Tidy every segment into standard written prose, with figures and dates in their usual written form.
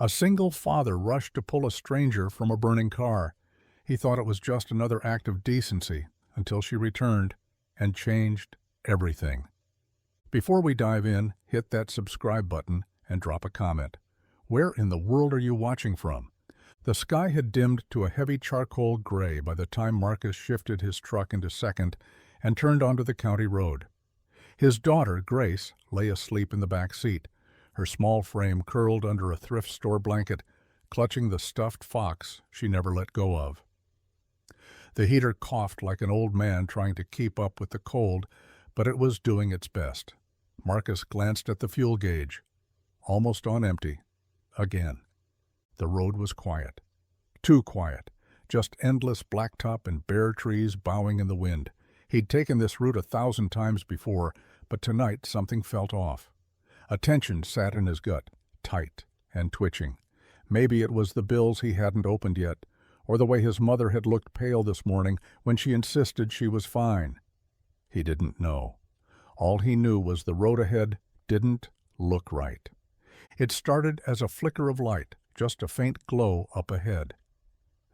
A single father rushed to pull a stranger from a burning car. He thought it was just another act of decency until she returned and changed everything. Before we dive in, hit that subscribe button and drop a comment. Where in the world are you watching from? The sky had dimmed to a heavy charcoal gray by the time Marcus shifted his truck into second and turned onto the county road. His daughter, Grace, lay asleep in the back seat, her small frame curled under a thrift store blanket, clutching the stuffed fox she never let go of. The heater coughed like an old man trying to keep up with the cold, but it was doing its best. Marcus glanced at the fuel gauge. Almost on empty. Again. The road was quiet. Too quiet. Just endless blacktop and bare trees bowing in the wind. He'd taken this route 1,000 times before, but tonight something felt off. A tension sat in his gut, tight and twitching. Maybe it was the bills he hadn't opened yet, or the way his mother had looked pale this morning when she insisted she was fine. He didn't know. All he knew was the road ahead didn't look right. It started as a flicker of light, just a faint glow up ahead.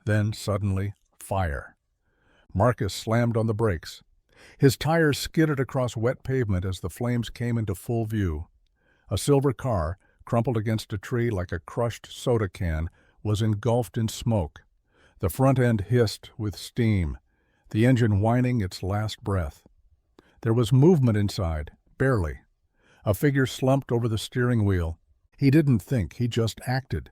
Then, suddenly, fire. Marcus slammed on the brakes. His tires skidded across wet pavement as the flames came into full view. A silver car, crumpled against a tree like a crushed soda can, was engulfed in smoke. The front end hissed with steam, the engine whining its last breath. There was movement inside, barely. A figure slumped over the steering wheel. He didn't think, he just acted.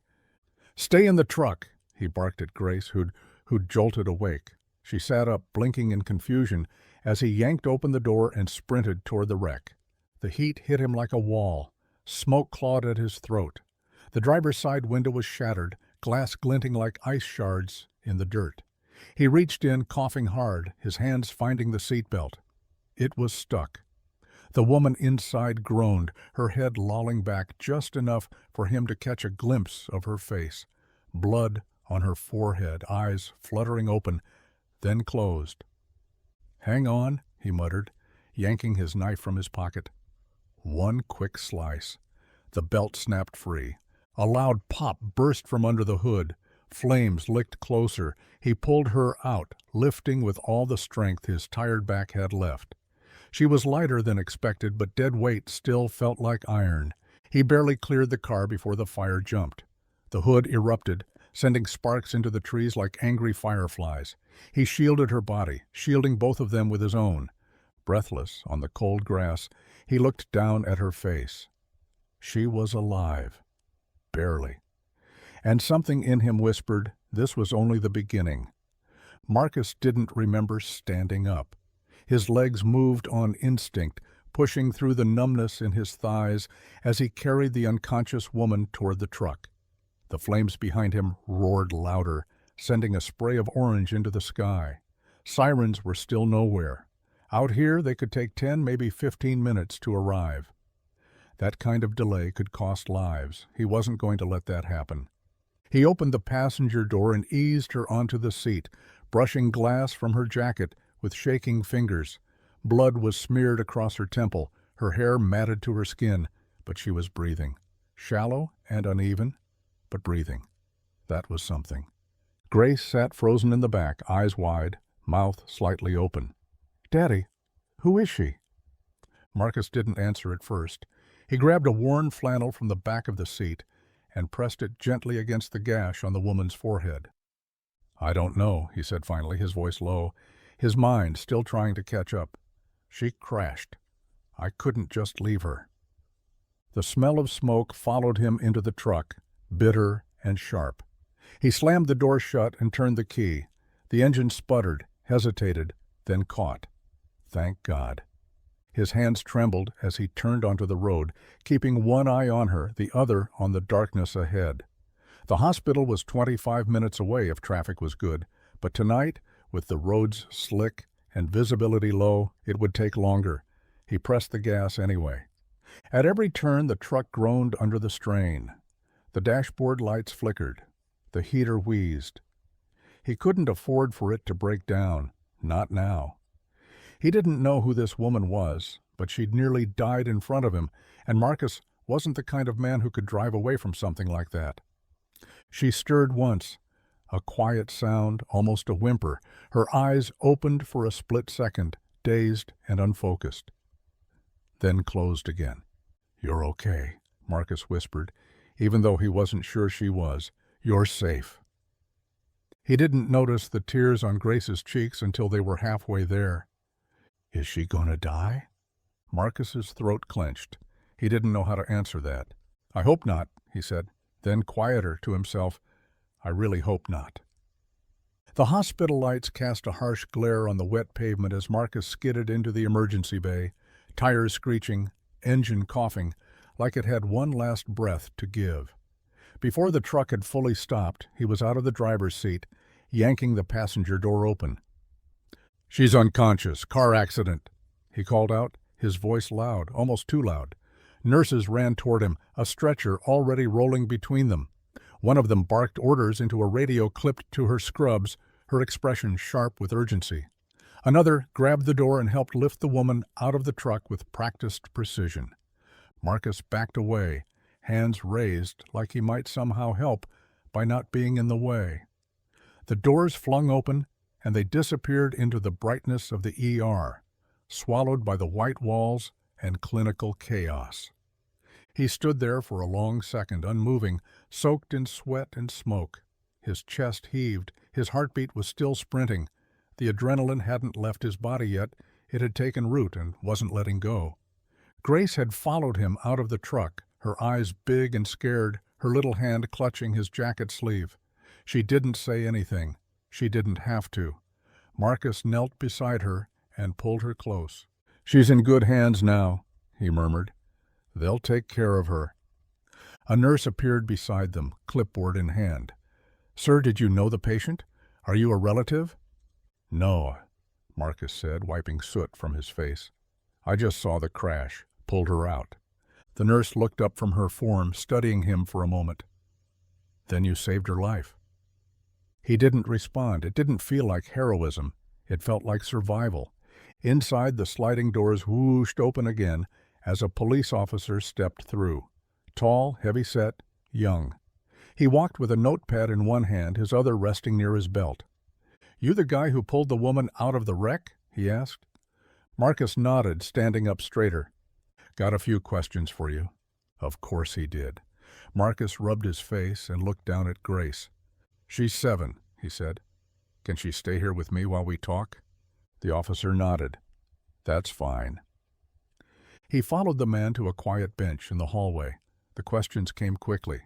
"Stay in the truck," he barked at Grace, who'd jolted awake. She sat up, blinking in confusion, as he yanked open the door and sprinted toward the wreck. The heat hit him like a wall. Smoke clawed at his throat. The driver's side window was shattered, glass glinting like ice shards in the dirt. He reached in, coughing hard, his hands finding the seatbelt. It was stuck. The woman inside groaned, her head lolling back just enough for him to catch a glimpse of her face. Blood on her forehead, eyes fluttering open, then closed. "Hang on," he muttered, yanking his knife from his pocket. One quick slice. The belt snapped free. A loud pop burst from under the hood. Flames licked closer. He pulled her out, lifting with all the strength his tired back had left. She was lighter than expected, but dead weight still felt like iron. He barely cleared the car before the fire jumped. The hood erupted, sending sparks into the trees like angry fireflies. He shielded her body, shielding both of them with his own. Breathless on the cold grass, he looked down at her face. She was alive. Barely. And something in him whispered, this was only the beginning. Marcus didn't remember standing up. His legs moved on instinct, pushing through the numbness in his thighs as he carried the unconscious woman toward the truck. The flames behind him roared louder, sending a spray of orange into the sky. Sirens were still nowhere. Out here, they could take 10, maybe 15 minutes to arrive. That kind of delay could cost lives. He wasn't going to let that happen. He opened the passenger door and eased her onto the seat, brushing glass from her jacket with shaking fingers. Blood was smeared across her temple, her hair matted to her skin, but she was breathing. Shallow and uneven, but breathing. That was something. Grace sat frozen in the back, eyes wide, mouth slightly open. "Daddy, who is she?" Marcus didn't answer at first. He grabbed a worn flannel from the back of the seat and pressed it gently against the gash on the woman's forehead. "I don't know," he said finally, his voice low, his mind still trying to catch up. "She crashed. I couldn't just leave her." The smell of smoke followed him into the truck, bitter and sharp. He slammed the door shut and turned the key. The engine sputtered, hesitated, then caught. Thank God. His hands trembled as he turned onto the road, keeping one eye on her, the other on the darkness ahead. The hospital was 25 minutes away if traffic was good, but tonight, with the roads slick and visibility low, it would take longer. He pressed the gas anyway. At every turn, the truck groaned under the strain. The dashboard lights flickered. The heater wheezed. He couldn't afford for it to break down. Not now. He didn't know who this woman was, but she'd nearly died in front of him, and Marcus wasn't the kind of man who could drive away from something like that. She stirred once, a quiet sound, almost a whimper. Her eyes opened for a split second, dazed and unfocused, then closed again. "You're okay," Marcus whispered, even though he wasn't sure she was. "You're safe." He didn't notice the tears on Grace's cheeks until they were halfway there. "Is she gonna die?" Marcus's throat clenched. He didn't know how to answer that. "I hope not," he said. Then, quieter to himself, "I really hope not." The hospital lights cast a harsh glare on the wet pavement as Marcus skidded into the emergency bay, tires screeching, engine coughing, like it had one last breath to give. Before the truck had fully stopped, he was out of the driver's seat, yanking the passenger door open. "She's unconscious. Car accident," he called out, his voice loud, almost too loud. Nurses ran toward him, a stretcher already rolling between them. One of them barked orders into a radio clipped to her scrubs, her expression sharp with urgency. Another grabbed the door and helped lift the woman out of the truck with practiced precision. Marcus backed away, hands raised like he might somehow help by not being in the way. The doors flung open, and they disappeared into the brightness of the ER, swallowed by the white walls and clinical chaos. He stood there for a long second, unmoving, soaked in sweat and smoke. His chest heaved, his heartbeat was still sprinting. The adrenaline hadn't left his body yet, it had taken root and wasn't letting go. Grace had followed him out of the truck, her eyes big and scared, her little hand clutching his jacket sleeve. She didn't say anything. She didn't have to. Marcus knelt beside her and pulled her close. "She's in good hands now," he murmured. "They'll take care of her." A nurse appeared beside them, clipboard in hand. "Sir, did you know the patient? Are you a relative?" "No," Marcus said, wiping soot from his face. "I just saw the crash, pulled her out." The nurse looked up from her form, studying him for a moment. "Then you saved her life." He didn't respond. It didn't feel like heroism. It felt like survival. Inside, the sliding doors whooshed open again as a police officer stepped through. Tall, heavy-set, young. He walked with a notepad in one hand, his other resting near his belt. "You the guy who pulled the woman out of the wreck?" he asked. Marcus nodded, standing up straighter. "Got a few questions for you." Of course he did. Marcus rubbed his face and looked down at Grace. "She's 7, he said. "Can she stay here with me while we talk?" The officer nodded. "That's fine." He followed the man to a quiet bench in the hallway. The questions came quickly.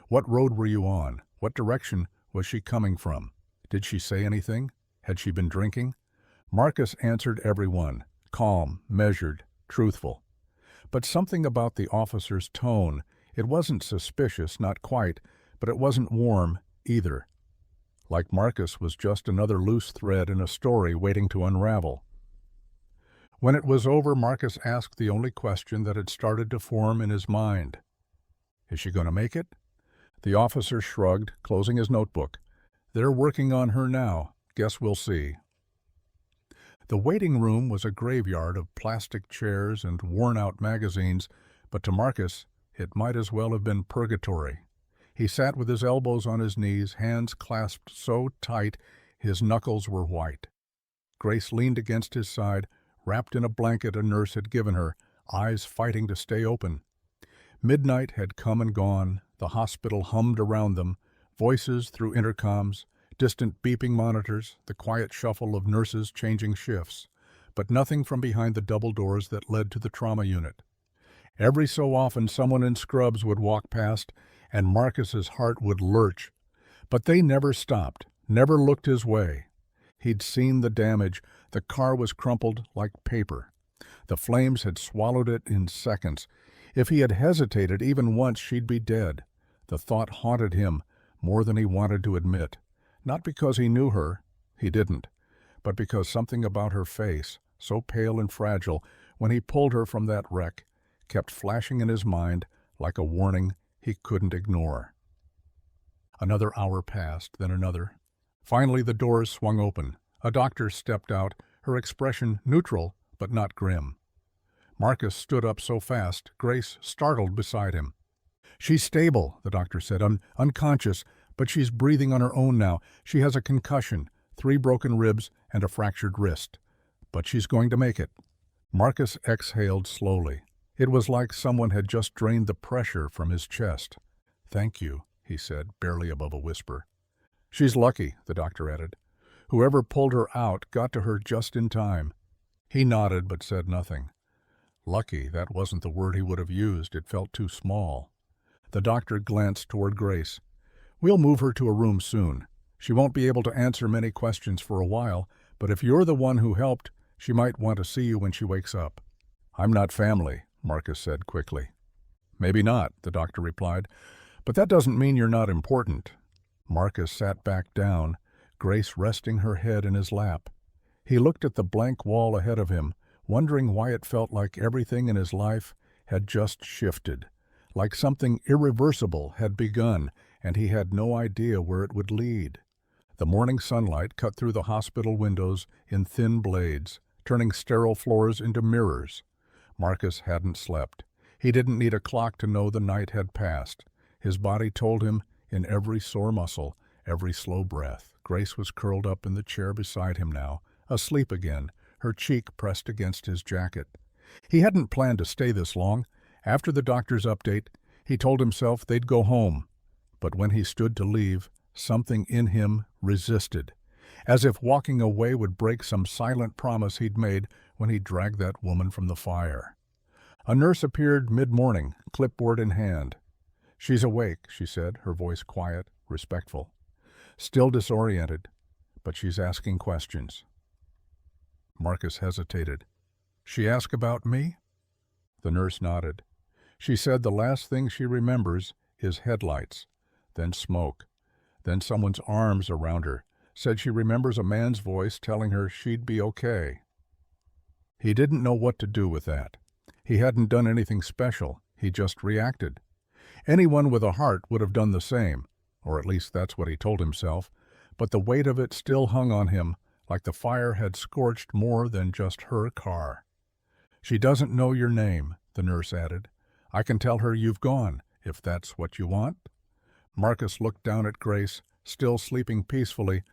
"What road were you on? What direction was she coming from? Did she say anything? Had she been drinking?" Marcus answered every one, calm, measured, truthful. But something about the officer's tone, it wasn't suspicious, not quite, but it wasn't warm either. Like Marcus was just another loose thread in a story waiting to unravel. When it was over, Marcus asked the only question that had started to form in his mind. "Is she going to make it?" The officer shrugged, closing his notebook. "They're working on her now. Guess we'll see." The waiting room was a graveyard of plastic chairs and worn-out magazines, but to Marcus, it might as well have been purgatory. He sat with his elbows on his knees, hands clasped so tight his knuckles were white. Grace leaned against his side, wrapped in a blanket a nurse had given her, eyes fighting to stay open. Midnight had come and gone, the hospital hummed around them, voices through intercoms, distant beeping monitors, the quiet shuffle of nurses changing shifts, but nothing from behind the double doors that led to the trauma unit. Every so often someone in scrubs would walk past, and Marcus's heart would lurch. But they never stopped, never looked his way. He'd seen the damage. The car was crumpled like paper. The flames had swallowed it in seconds. If he had hesitated even once, she'd be dead. The thought haunted him more than he wanted to admit. Not because he knew her, he didn't, but because something about her face, so pale and fragile, when he pulled her from that wreck, kept flashing in his mind like a warning he couldn't ignore. Another hour passed, then another. Finally the doors swung open. A doctor stepped out, her expression neutral but not grim. Marcus stood up so fast, Grace startled beside him. "She's stable," the doctor said, "unconscious, But she's breathing on her own now. She has a concussion, 3 broken ribs, and a fractured wrist. But she's going to make it." Marcus exhaled slowly. It was like someone had just drained the pressure from his chest. "Thank you," he said, barely above a whisper. "She's lucky," the doctor added. "Whoever pulled her out got to her just in time." He nodded but said nothing. Lucky, that wasn't the word he would have used. It felt too small. The doctor glanced toward Grace. "We'll move her to a room soon. She won't be able to answer many questions for a while, but if you're the one who helped, she might want to see you when she wakes up." "I'm not family," Marcus said quickly. "Maybe not," the doctor replied, "but that doesn't mean you're not important." Marcus sat back down, Grace resting her head in his lap. He looked at the blank wall ahead of him, wondering why it felt like everything in his life had just shifted, like something irreversible had begun, and he had no idea where it would lead. The morning sunlight cut through the hospital windows in thin blades, turning sterile floors into mirrors. Marcus hadn't slept. He didn't need a clock to know the night had passed. His body told him in every sore muscle, every slow breath. Grace was curled up in the chair beside him now, asleep again, her cheek pressed against his jacket. He hadn't planned to stay this long. After the doctor's update, he told himself they'd go home. But when he stood to leave, something in him resisted, as if walking away would break some silent promise he'd made when he dragged that woman from the fire. A nurse appeared mid-morning, clipboard in hand. "She's awake," she said, her voice quiet, respectful. "Still disoriented, but she's asking questions." Marcus hesitated. "She asked about me?" The nurse nodded. "She said the last thing she remembers is headlights, then smoke, then someone's arms around her. Said she remembers a man's voice telling her she'd be okay." He didn't know what to do with that. He hadn't done anything special. He just reacted. Anyone with a heart would have done the same, or at least that's what he told himself, but the weight of it still hung on him, like the fire had scorched more than just her car. "She doesn't know your name," the nurse added. "I can tell her you've gone, if that's what you want." Marcus looked down at Grace, still sleeping peacefully,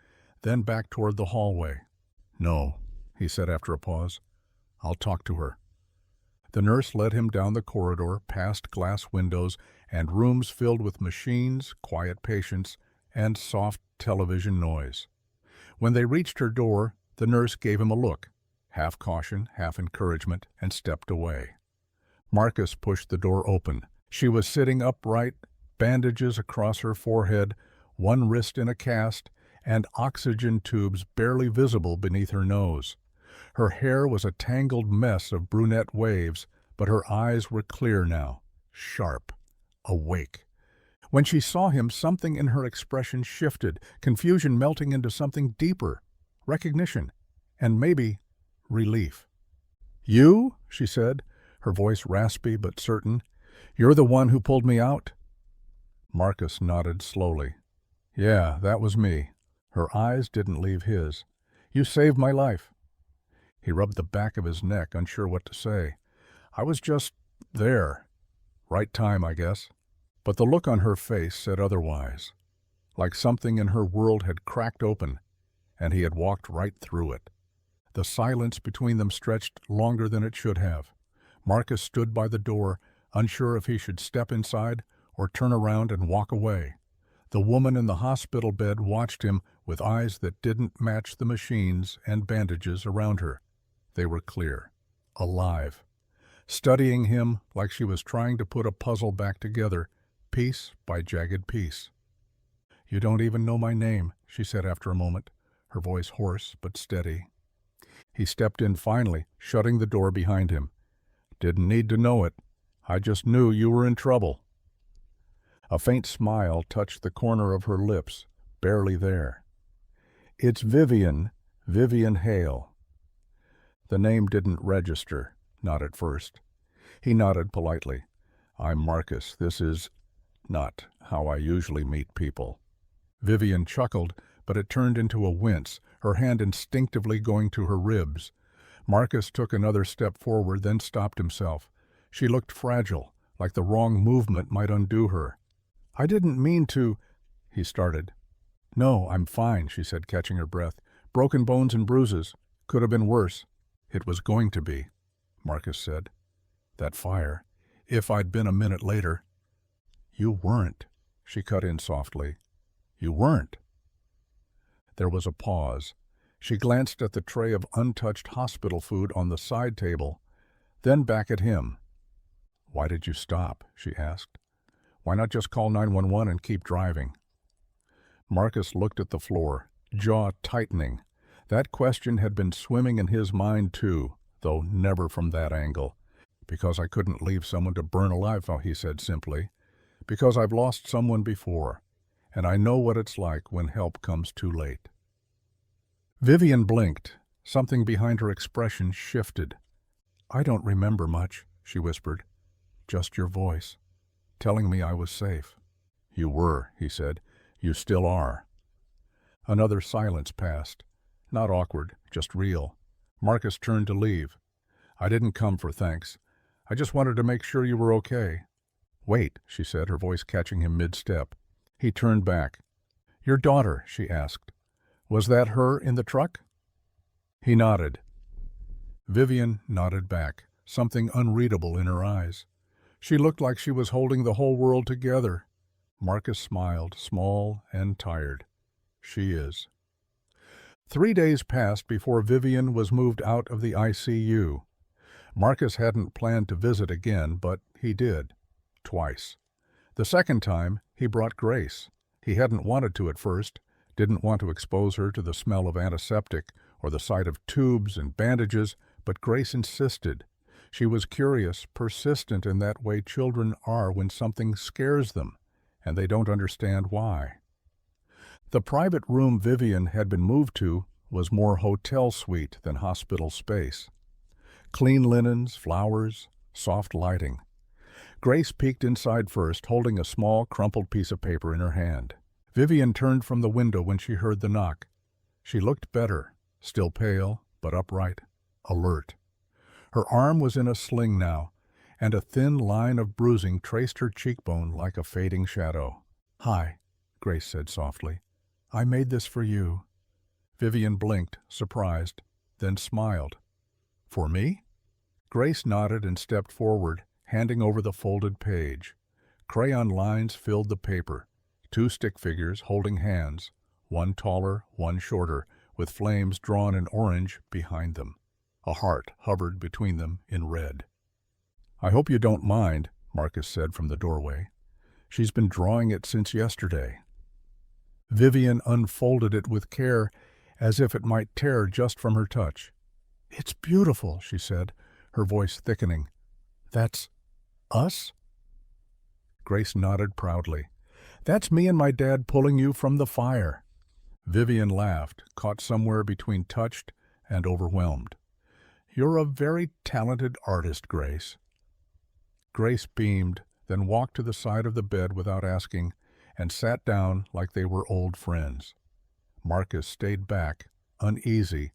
then back toward the hallway. "No," he said after a pause. "I'll talk to her." The nurse led him down the corridor, past glass windows and rooms filled with machines, quiet patients, and soft television noise. When they reached her door, the nurse gave him a look, half caution, half encouragement, and stepped away. Marcus pushed the door open. She was sitting upright, bandages across her forehead, one wrist in a cast, and oxygen tubes barely visible beneath her nose. Her hair was a tangled mess of brunette waves, but her eyes were clear now, sharp, awake. When she saw him, something in her expression shifted, confusion melting into something deeper, recognition, and maybe relief. "You?" she said, her voice raspy but certain. "You're the one who pulled me out?" Marcus nodded slowly. "Yeah, that was me." Her eyes didn't leave his. "You saved my life." He rubbed the back of his neck, unsure what to say. "I was just there. Right time, I guess." But the look on her face said otherwise, like something in her world had cracked open, and he had walked right through it. The silence between them stretched longer than it should have. Marcus stood by the door, unsure if he should step inside or turn around and walk away. The woman in the hospital bed watched him with eyes that didn't match the machines and bandages around her. They were clear, alive, studying him like she was trying to put a puzzle back together, piece by jagged piece. "You don't even know my name," she said after a moment, her voice hoarse but steady. He stepped in finally, shutting the door behind him. "Didn't need to know it. I just knew you were in trouble." A faint smile touched the corner of her lips, barely there. "It's Vivian Hale." The name didn't register, not at first. He nodded politely. "I'm Marcus. This is not how I usually meet people." Vivian chuckled, but it turned into a wince, her hand instinctively going to her ribs. Marcus took another step forward, then stopped himself. She looked fragile, like the wrong movement might undo her. "I didn't mean to—" he started. "No, I'm fine," she said, catching her breath. "Broken bones and bruises. Could have been worse." "It was going to be," Marcus said. "That fire. If I'd been a minute later—" "You weren't," she cut in softly. "You weren't." There was a pause. She glanced at the tray of untouched hospital food on the side table, then back at him. "Why did you stop?" she asked. "Why not just call 911 and keep driving?" Marcus looked at the floor, jaw tightening. That question had been swimming in his mind too, though never from that angle. "Because I couldn't leave someone to burn alive," he said simply. "Because I've lost someone before, and I know what it's like when help comes too late." Vivian blinked. Something behind her expression shifted. "I don't remember much," she whispered. "Just your voice, telling me I was safe." "You were," he said. "You still are." Another silence passed. Not awkward, just real. Marcus turned to leave. "I didn't come for thanks. I just wanted to make sure you were okay." "Wait," she said, her voice catching him mid-step. He turned back. "Your daughter," she asked. "Was that her in the truck?" He nodded. Vivian nodded back, something unreadable in her eyes. She looked like she was holding the whole world together. Marcus smiled, small and tired. "She is." 3 days passed before Vivian was moved out of the ICU. Marcus hadn't planned to visit again, but he did. Twice. The second time, he brought Grace. He hadn't wanted to at first, didn't want to expose her to the smell of antiseptic or the sight of tubes and bandages, but Grace insisted. She was curious, persistent in that way children are when something scares them, and they don't understand why. The private room Vivian had been moved to was more hotel suite than hospital space. Clean linens, flowers, soft lighting. Grace peeked inside first, holding a small, crumpled piece of paper in her hand. Vivian turned from the window when she heard the knock. She looked better, still pale, but upright, alert. Her arm was in a sling now, and a thin line of bruising traced her cheekbone like a fading shadow. "Hi," Grace said softly. "I made this for you." Vivian blinked, surprised, then smiled. "For me?" Grace nodded and stepped forward, handing over the folded page. Crayon lines filled the paper. 2 stick figures holding hands, one taller, one shorter, with flames drawn in orange behind them. A heart hovered between them in red. "I hope you don't mind," Marcus said from the doorway. "She's been drawing it since yesterday." Vivian unfolded it with care, as if it might tear just from her touch. "It's beautiful," she said, her voice thickening. "That's us?" Grace nodded proudly. "That's me and my dad pulling you from the fire." Vivian laughed, caught somewhere between touched and overwhelmed. "You're a very talented artist, Grace." Grace beamed, then walked to the side of the bed without asking, and sat down like they were old friends. Marcus stayed back, uneasy,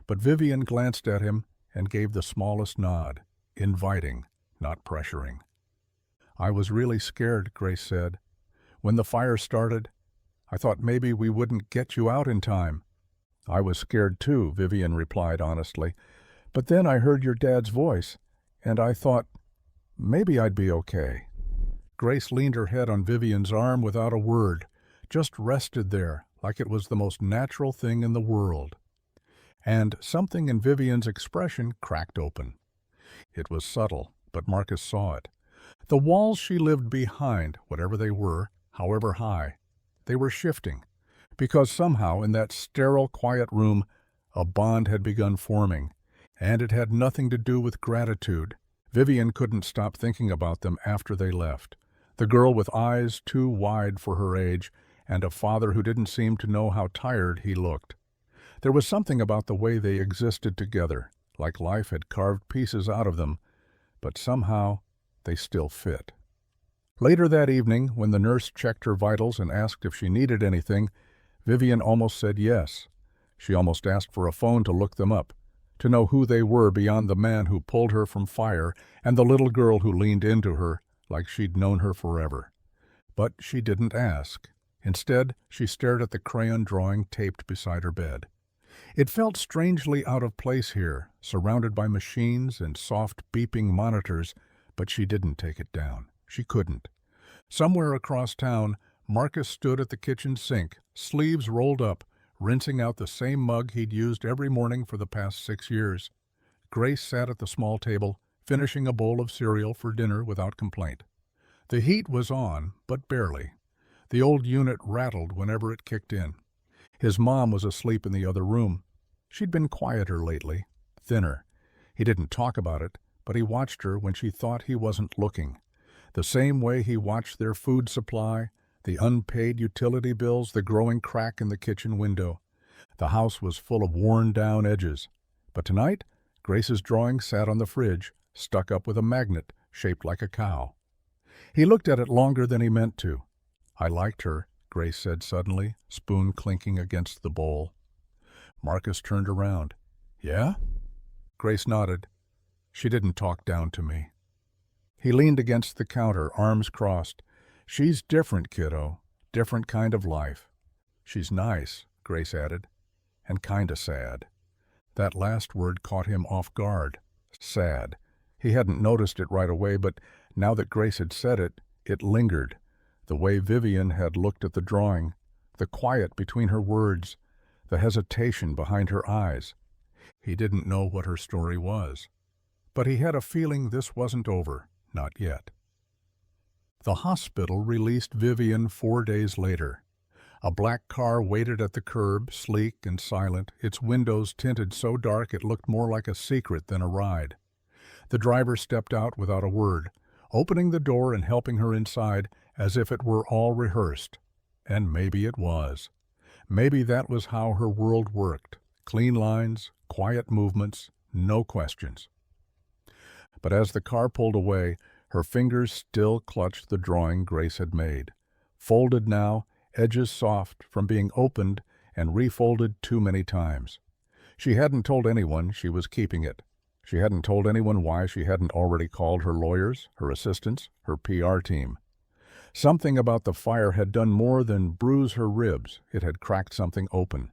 but Vivian glanced at him and gave the smallest nod, inviting, not pressuring. "I was really scared," Grace said. "When the fire started, I thought maybe we wouldn't get you out in time." "I was scared too," Vivian replied honestly. "But then I heard your dad's voice, and I thought maybe I'd be okay." Grace leaned her head on Vivian's arm without a word, just rested there like it was the most natural thing in the world. And something in Vivian's expression cracked open. It was subtle, but Marcus saw it. The walls she lived behind, whatever they were, however high, they were shifting, because somehow in that sterile, quiet room a bond had begun forming, and it had nothing to do with gratitude. Vivian couldn't stop thinking about them after they left. The girl with eyes too wide for her age, and a father who didn't seem to know how tired he looked. There was something about the way they existed together, like life had carved pieces out of them, but somehow they still fit. Later that evening, when the nurse checked her vitals and asked if she needed anything, Vivian almost said yes. She almost asked for a phone to look them up, to know who they were beyond the man who pulled her from fire and the little girl who leaned into her like she'd known her forever. But she didn't ask. Instead, she stared at the crayon drawing taped beside her bed. It felt strangely out of place here, surrounded by machines and soft beeping monitors, but she didn't take it down. She couldn't. Somewhere across town, Marcus stood at the kitchen sink, sleeves rolled up, rinsing out the same mug he'd used every morning for the past 6 years. Grace sat at the small table, finishing a bowl of cereal for dinner without complaint. The heat was on, but barely. The old unit rattled whenever it kicked in. His mom was asleep in the other room. She'd been quieter lately, thinner. He didn't talk about it, but he watched her when she thought he wasn't looking. The same way he watched their food supply, the unpaid utility bills, the growing crack in the kitchen window. The house was full of worn-down edges. But tonight, Grace's drawing sat on the fridge, stuck up with a magnet shaped like a cow. He looked at it longer than he meant to. "I liked her," Grace said suddenly, spoon clinking against the bowl. Marcus turned around. "Yeah?" Grace nodded. "She didn't talk down to me." He leaned against the counter, arms crossed. "She's different, kiddo. Different kind of life." "She's nice," Grace added, "and kinda sad." That last word caught him off guard. Sad. He hadn't noticed it right away, but now that Grace had said it, it lingered. The way Vivian had looked at the drawing, the quiet between her words, the hesitation behind her eyes. He didn't know what her story was, but he had a feeling this wasn't over, not yet. The hospital released Vivian 4 days later. A black car waited at the curb, sleek and silent, its windows tinted so dark it looked more like a secret than a ride. The driver stepped out without a word, opening the door and helping her inside as if it were all rehearsed. And maybe it was. Maybe that was how her world worked. Clean lines, quiet movements, no questions. But as the car pulled away, her fingers still clutched the drawing Grace had made. Folded now, edges soft from being opened and refolded too many times. She hadn't told anyone she was keeping it. She hadn't told anyone why she hadn't already called her lawyers, her assistants, her PR team. Something about the fire had done more than bruise her ribs. It had cracked something open.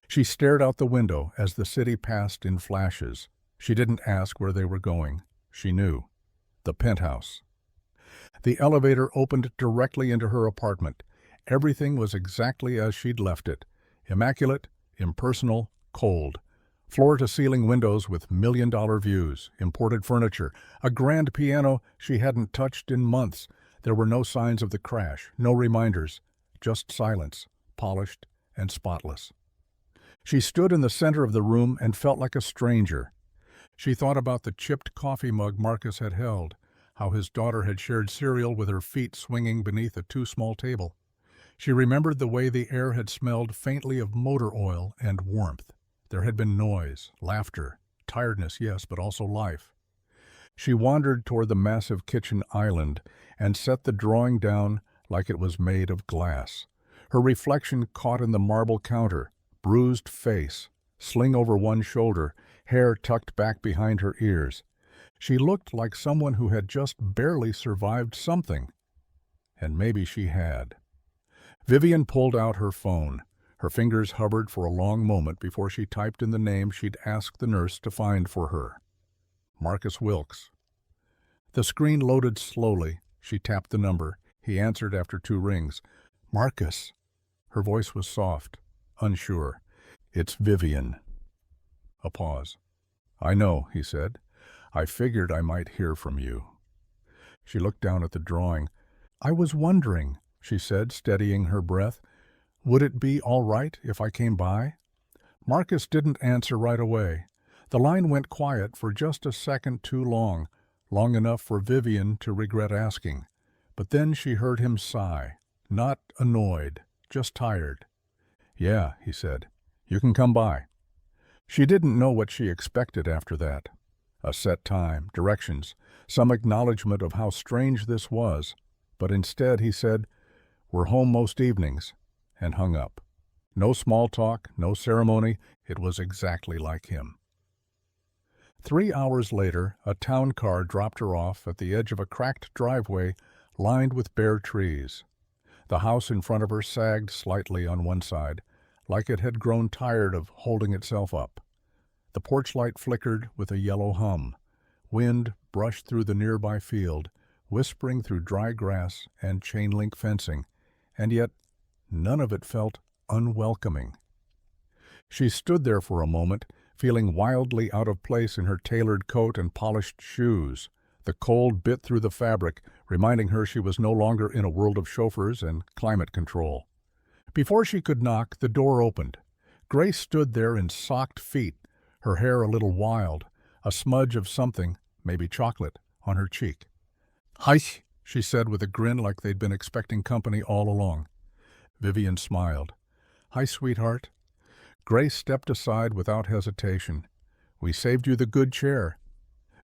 She stared out the window as the city passed in flashes. She didn't ask where they were going. She knew. The penthouse. The elevator opened directly into her apartment. Everything was exactly as she'd left it. Immaculate, impersonal, cold. Floor-to-ceiling windows with million-dollar views, imported furniture, a grand piano she hadn't touched in months. There were no signs of the crash, no reminders, just silence, polished and spotless. She stood in the center of the room and felt like a stranger. She thought about the chipped coffee mug Marcus had held, how his daughter had shared cereal with her feet swinging beneath a too-small table. She remembered the way the air had smelled faintly of motor oil and warmth. There had been noise, laughter, tiredness, yes, but also life. She wandered toward the massive kitchen island and set the drawing down like it was made of glass. Her reflection caught in the marble counter, bruised face, sling over one shoulder, hair tucked back behind her ears. She looked like someone who had just barely survived something. And maybe she had. Vivian pulled out her phone. Her fingers hovered for a long moment before she typed in the name she'd asked the nurse to find for her. Marcus Wilkes. The screen loaded slowly. She tapped the number. He answered after 2 rings. "Marcus." Her voice was soft, unsure. "It's Vivian." A pause. "I know," he said. "I figured I might hear from you." She looked down at the drawing. "I was wondering," she said, steadying her breath. "Would it be all right if I came by?" Marcus didn't answer right away. The line went quiet for just a second too long, long enough for Vivian to regret asking. But then she heard him sigh, not annoyed, just tired. "Yeah," he said. "You can come by." She didn't know what she expected after that. A set time, directions, some acknowledgement of how strange this was. But instead he said, "We're home most evenings," and hung up. No small talk, no ceremony. It was exactly like him. 3 hours later, a town car dropped her off at the edge of a cracked driveway lined with bare trees. The house in front of her sagged slightly on one side, like it had grown tired of holding itself up. The porch light flickered with a yellow hum. Wind brushed through the nearby field, whispering through dry grass and chain-link fencing, and yet none of it felt unwelcoming. She stood there for a moment, feeling wildly out of place in her tailored coat and polished shoes. The cold bit through the fabric, reminding her she was no longer in a world of chauffeurs and climate control. Before she could knock, the door opened. Grace stood there in socked feet, her hair a little wild, a smudge of something, maybe chocolate, on her cheek. "Hi," she said with a grin like they'd been expecting company all along. Vivian smiled. "Hi, sweetheart." Grace stepped aside without hesitation. "We saved you the good chair."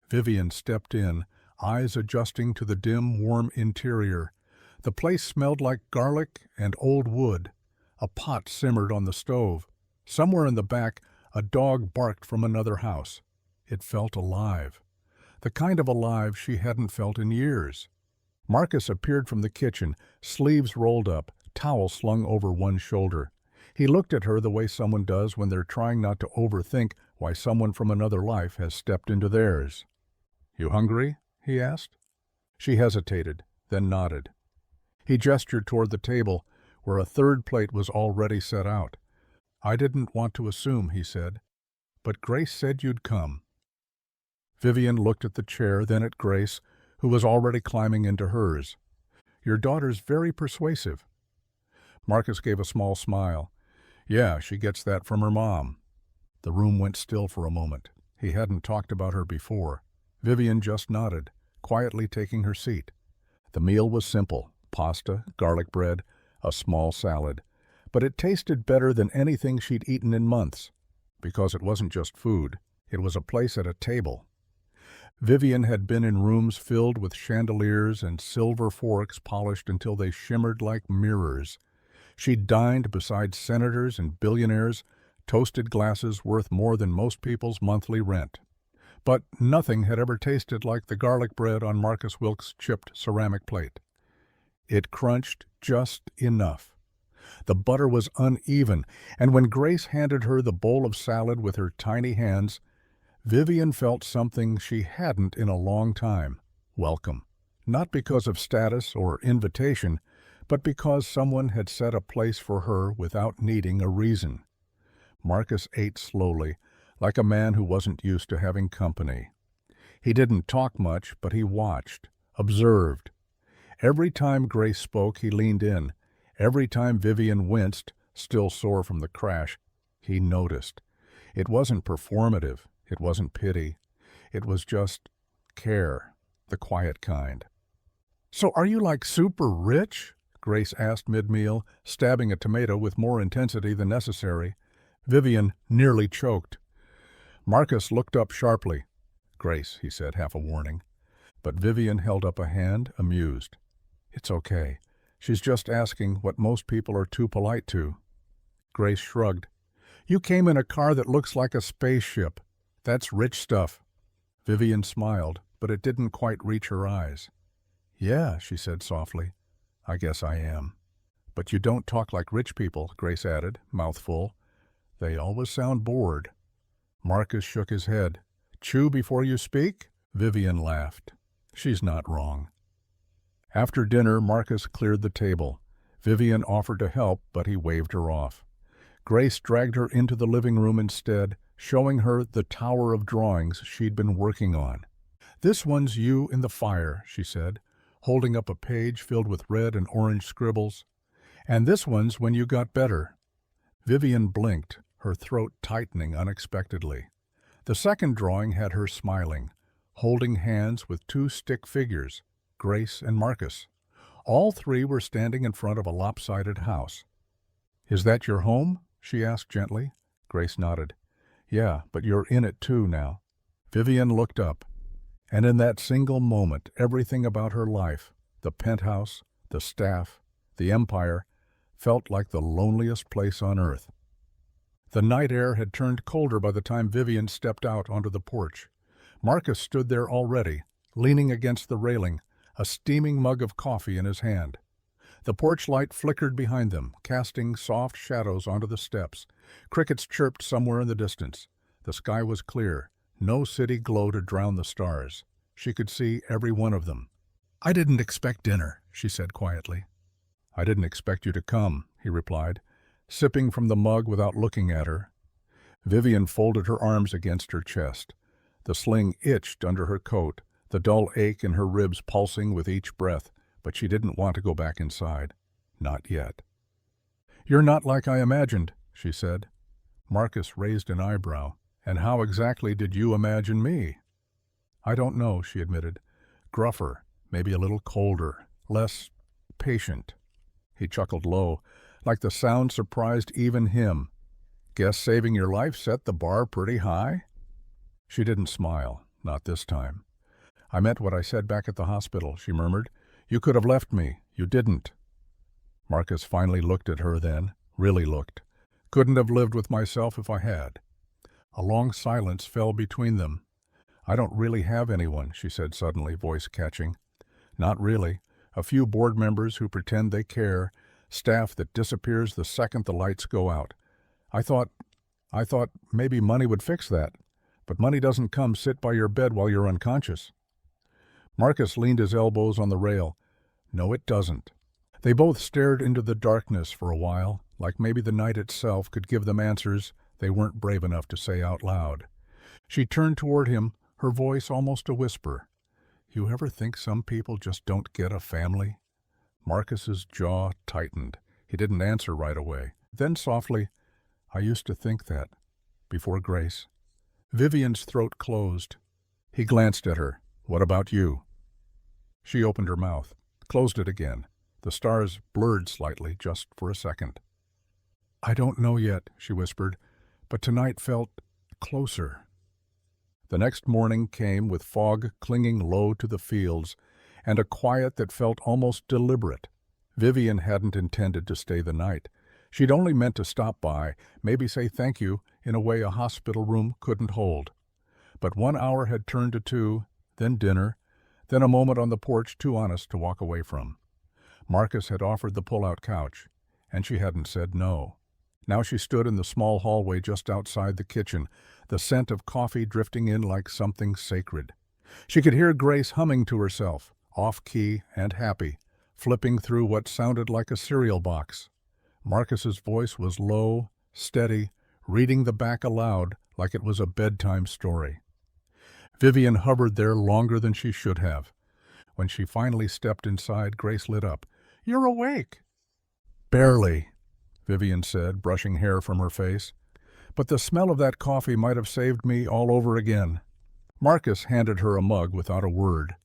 Vivian stepped in, eyes adjusting to the dim, warm interior. The place smelled like garlic and old wood. A pot simmered on the stove. Somewhere in the back, a dog barked from another house. It felt alive. The kind of alive she hadn't felt in years. Marcus appeared from the kitchen, sleeves rolled up, towel slung over one shoulder. He looked at her the way someone does when they're trying not to overthink why someone from another life has stepped into theirs. "You hungry?" he asked. She hesitated, then nodded. He gestured toward the table, where a third plate was already set out. "I didn't want to assume," he said, "but Grace said you'd come." Vivian looked at the chair, then at Grace, who was already climbing into hers. "Your daughter's very persuasive." Marcus gave a small smile. "Yeah, she gets that from her mom." The room went still for a moment. He hadn't talked about her before. Vivian just nodded, quietly taking her seat. The meal was simple: pasta, garlic bread, a small salad. But it tasted better than anything she'd eaten in months, because it wasn't just food, it was a place at a table. Vivian had been in rooms filled with chandeliers and silver forks polished until they shimmered like mirrors. She'd dined beside senators and billionaires, toasted glasses worth more than most people's monthly rent. But nothing had ever tasted like the garlic bread on Marcus Wilkes' chipped ceramic plate. It crunched just enough. The butter was uneven, and when Grace handed her the bowl of salad with her tiny hands, Vivian felt something she hadn't in a long time: welcome. Not because of status or invitation, but because someone had set a place for her without needing a reason. Marcus ate slowly, like a man who wasn't used to having company. He didn't talk much, but he watched, observed. Every time Grace spoke, he leaned in. Every time Vivian winced, still sore from the crash, he noticed. It wasn't performative. It wasn't pity. It was just care, the quiet kind. "So are you like super rich?" Grace asked mid-meal, stabbing a tomato with more intensity than necessary. Vivian nearly choked. Marcus looked up sharply. "Grace," he said, half a warning. But Vivian held up a hand, amused. "It's okay. She's just asking what most people are too polite to." Grace shrugged. "You came in a car that looks like a spaceship. That's rich stuff." Vivian smiled, but it didn't quite reach her eyes. "Yeah," she said softly. "I guess I am." "But you don't talk like rich people," Grace added, mouth full. "They always sound bored." Marcus shook his head. "Chew before you speak?" Vivian laughed. She's not wrong. After dinner, Marcus cleared the table. Vivian offered to help, but he waved her off. Grace dragged her into the living room instead, showing her the tower of drawings she'd been working on. "This one's you in the fire," she said, holding up a page filled with red and orange scribbles. "And this one's when you got better." Vivian blinked, her throat tightening unexpectedly. The second drawing had her smiling, holding hands with two stick figures, Grace and Marcus. All three were standing in front of a lopsided house. "Is that your home?" she asked gently. Grace nodded. "Yeah, but you're in it too now." Vivian looked up, and in that single moment, everything about her life, the penthouse, the staff, the empire, felt like the loneliest place on earth. The night air had turned colder by the time Vivian stepped out onto the porch. Marcus stood there already, leaning against the railing, a steaming mug of coffee in his hand. The porch light flickered behind them, casting soft shadows onto the steps. Crickets chirped somewhere in the distance. The sky was clear. No city glow to drown the stars. She could see every one of them. "I didn't expect dinner," she said quietly. "I didn't expect you to come," he replied, sipping from the mug without looking at her. Vivian folded her arms against her chest. The sling itched under her coat, the dull ache in her ribs pulsing with each breath, but she didn't want to go back inside. Not yet. "You're not like I imagined," she said. Marcus raised an eyebrow. "And how exactly did you imagine me?" "I don't know," she admitted. "Gruffer, maybe a little colder, less patient." He chuckled low, like the sound surprised even him. "Guess saving your life set the bar pretty high?" She didn't smile, not this time. "I meant what I said back at the hospital," she murmured. "You could have left me. You didn't." Marcus finally looked at her then, really looked. "Couldn't have lived with myself if I had." A long silence fell between them. "I don't really have anyone," she said suddenly, voice catching. "Not really. A few board members who pretend they care, staff that disappears the second the lights go out. I thought maybe money would fix that. But money doesn't come sit by your bed while you're unconscious." Marcus leaned his elbows on the rail. "No, it doesn't." They both stared into the darkness for a while, like maybe the night itself could give them answers they weren't brave enough to say out loud. She turned toward him, her voice almost a whisper. "You ever think some people just don't get a family?" Marcus's jaw tightened. He didn't answer right away. Then softly, "I used to think that, before Grace." Vivian's throat closed. He glanced at her. "What about you?" She opened her mouth, closed it again. The stars blurred slightly, just for a second. "I don't know yet," she whispered, "but tonight felt closer." The next morning came with fog clinging low to the fields, and a quiet that felt almost deliberate. Vivian hadn't intended to stay the night. She'd only meant to stop by, maybe say thank you in a way a hospital room couldn't hold. But 1 hour had turned to 2, then dinner, then a moment on the porch too honest to walk away from. Marcus had offered the pull-out couch, and she hadn't said no. Now she stood in the small hallway just outside the kitchen, the scent of coffee drifting in like something sacred. She could hear Grace humming to herself, off-key and happy, flipping through what sounded like a cereal box. Marcus's voice was low, steady, reading the back aloud like it was a bedtime story. Vivian hovered there longer than she should have. When she finally stepped inside, Grace lit up. "You're awake." "Barely," Vivian said, brushing hair from her face. "But the smell of that coffee might have saved me all over again." Marcus handed her a mug without a word.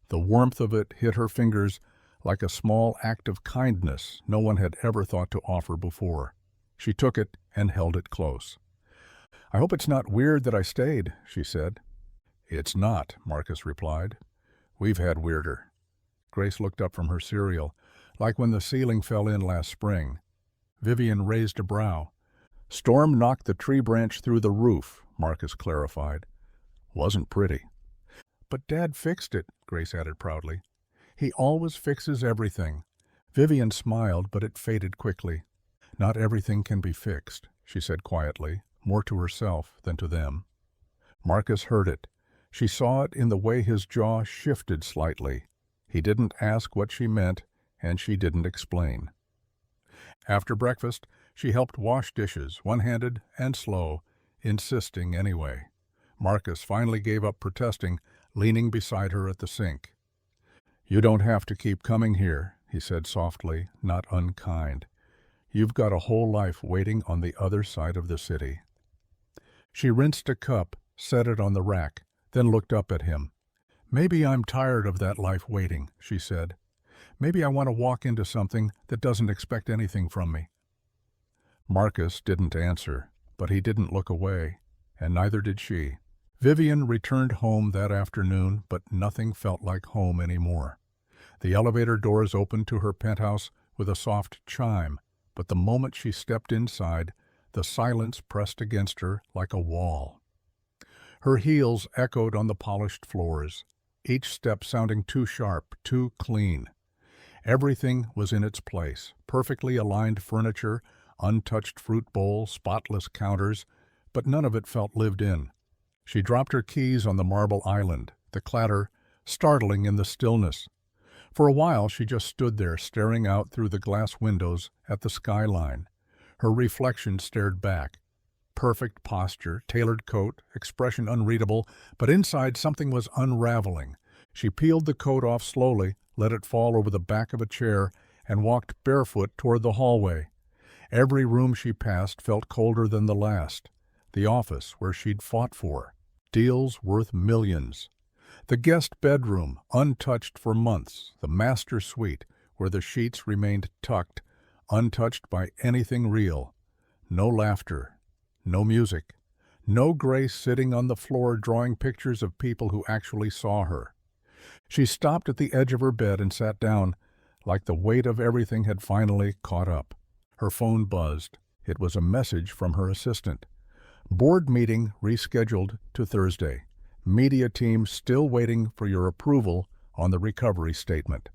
The warmth of it hit her fingers like a small act of kindness no one had ever thought to offer before. She took it and held it close. "I hope it's not weird that I stayed," she said. "It's not," Marcus replied. "We've had weirder." Grace looked up from her cereal, like when the ceiling fell in last spring. Vivian raised a brow. "Storm knocked the tree branch through the roof," Marcus clarified. "Wasn't pretty." "But Dad fixed it," Grace added proudly. "He always fixes everything." Vivian smiled, but it faded quickly. "Not everything can be fixed," she said quietly, more to herself than to them. Marcus heard it. She saw it in the way his jaw shifted slightly. He didn't ask what she meant, and she didn't explain. After breakfast, she helped wash dishes, one-handed and slow, insisting anyway. Marcus finally gave up protesting, leaning beside her at the sink. "You don't have to keep coming here," he said softly, not unkind. "You've got a whole life waiting on the other side of the city." She rinsed a cup, set it on the rack, then looked up at him. "Maybe I'm tired of that life waiting," she said. "Maybe I want to walk into something that doesn't expect anything from me." Marcus didn't answer, but he didn't look away, and neither did she. Vivian returned home that afternoon, but nothing felt like home anymore. The elevator doors opened to her penthouse with a soft chime, but the moment she stepped inside, the silence pressed against her like a wall. Her heels echoed on the polished floors, each step sounding too sharp, too clean. Everything was in its place, perfectly aligned furniture, untouched fruit bowl, spotless counters, but none of it felt lived in. She dropped her keys on the marble island, the clatter startling in the stillness. For a while she just stood there staring out through the glass windows at the skyline. Her reflection stared back. Perfect posture, tailored coat, expression unreadable, but inside something was unraveling. She peeled the coat off slowly, let it fall over the back of a chair, and walked barefoot toward the hallway. Every room she passed felt colder than the last. The office where she'd fought for. Deals worth millions. The guest bedroom, untouched for months. The master suite, where the sheets remained tucked, untouched by anything real. No laughter. No music. No Grace sitting on the floor drawing pictures of people who actually saw her. She stopped at the edge of her bed and sat down, like the weight of everything had finally caught up. Her phone buzzed. It was a message from her assistant. Board meeting rescheduled to Thursday. Media team still waiting for your approval on the recovery statement.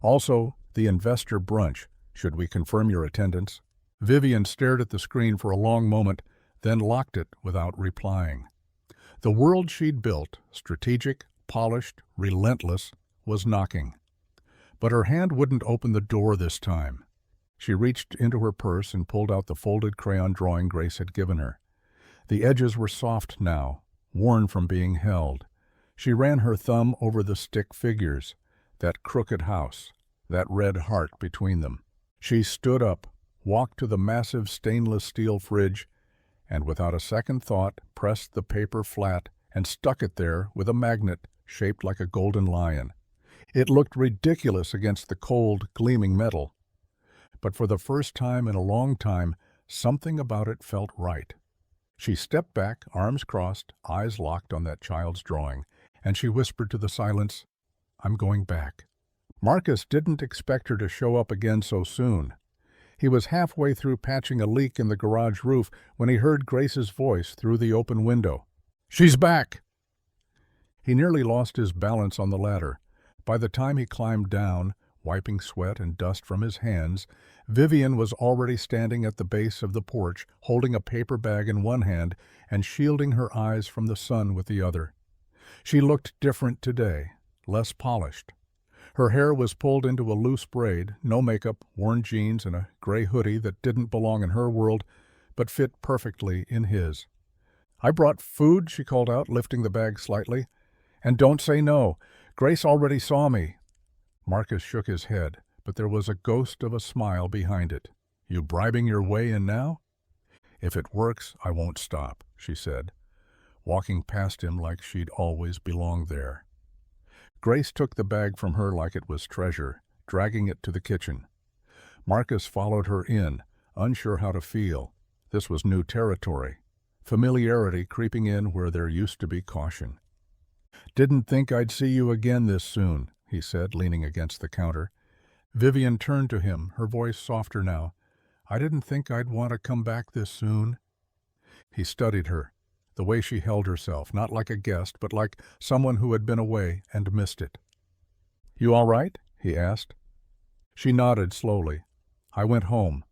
Also, the investor brunch. Should we confirm your attendance? Vivian stared at the screen for a long moment, then locked it without replying. The world she'd built, strategic, polished, relentless, was knocking. But her hand wouldn't open the door this time. She reached into her purse and pulled out the folded crayon drawing Grace had given her. The edges were soft now, worn from being held. She ran her thumb over the stick figures, that crooked house, that red heart between them. She stood up, walked to the massive stainless steel fridge, and without a second thought pressed the paper flat and stuck it there with a magnet shaped like a golden lion. It looked ridiculous against the cold, gleaming metal. But for the first time in a long time, something about it felt right. She stepped back, arms crossed, eyes locked on that child's drawing, and she whispered to the silence, "I'm going back." Marcus didn't expect her to show up again so soon. He was halfway through patching a leak in the garage roof when he heard Grace's voice through the open window. "She's back!" He nearly lost his balance on the ladder. By the time he climbed down, wiping sweat and dust from his hands, Vivian was already standing at the base of the porch, holding a paper bag in one hand and shielding her eyes from the sun with the other. She looked different today, less polished. Her hair was pulled into a loose braid, no makeup, worn jeans, and a gray hoodie that didn't belong in her world, but fit perfectly in his. "I brought food," she called out, lifting the bag slightly. "And don't say no. Grace already saw me." Marcus shook his head, but there was a ghost of a smile behind it. "You bribing your way in now?" "If it works, I won't stop," she said, walking past him like she'd always belonged there. Grace took the bag from her like it was treasure, dragging it to the kitchen. Marcus followed her in, unsure how to feel. This was new territory, familiarity creeping in where there used to be caution. "Didn't think I'd see you again this soon," he said, leaning against the counter. Vivian turned to him, her voice softer now. "I didn't think I'd want to come back this soon." He studied her, the way she held herself, not like a guest, but like someone who had been away and missed it. "You all right?" he asked. She nodded slowly. "I went home.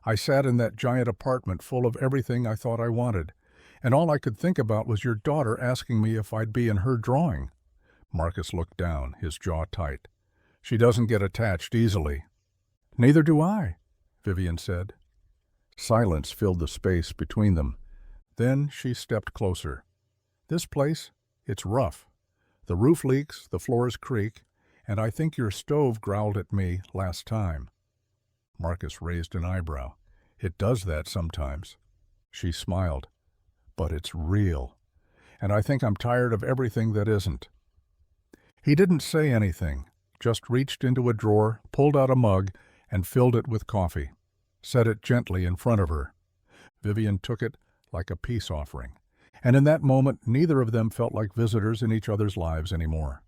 I sat in that giant apartment full of everything I thought I wanted, and all I could think about was your daughter asking me if I'd be in her drawing." Marcus looked down, his jaw tight. "She doesn't get attached easily." "Neither do I," Vivian said. Silence filled the space between them. Then she stepped closer. "This place, it's rough. The roof leaks, the floors creak, and I think your stove growled at me last time." Marcus raised an eyebrow. "It does that sometimes." She smiled. "But it's real. And I think I'm tired of everything that isn't." He didn't say anything, just reached into a drawer, pulled out a mug, and filled it with coffee. Set it gently in front of her. Vivian took it like a peace offering, and in that moment neither of them felt like visitors in each other's lives anymore.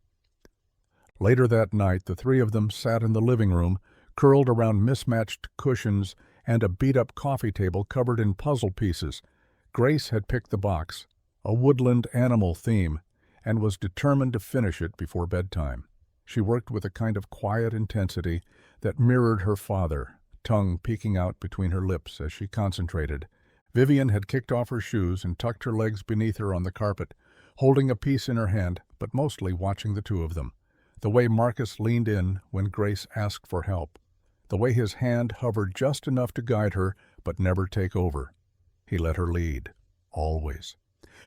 Later that night the three of them sat in the living room, curled around mismatched cushions and a beat-up coffee table covered in puzzle pieces. Grace had picked the box, a woodland animal theme, and was determined to finish it before bedtime. She worked with a kind of quiet intensity that mirrored her father, tongue peeking out between her lips as she concentrated. Vivian had kicked off her shoes and tucked her legs beneath her on the carpet, holding a piece in her hand, but mostly watching the two of them. The way Marcus leaned in when Grace asked for help. The way his hand hovered just enough to guide her, but never take over. He let her lead. Always.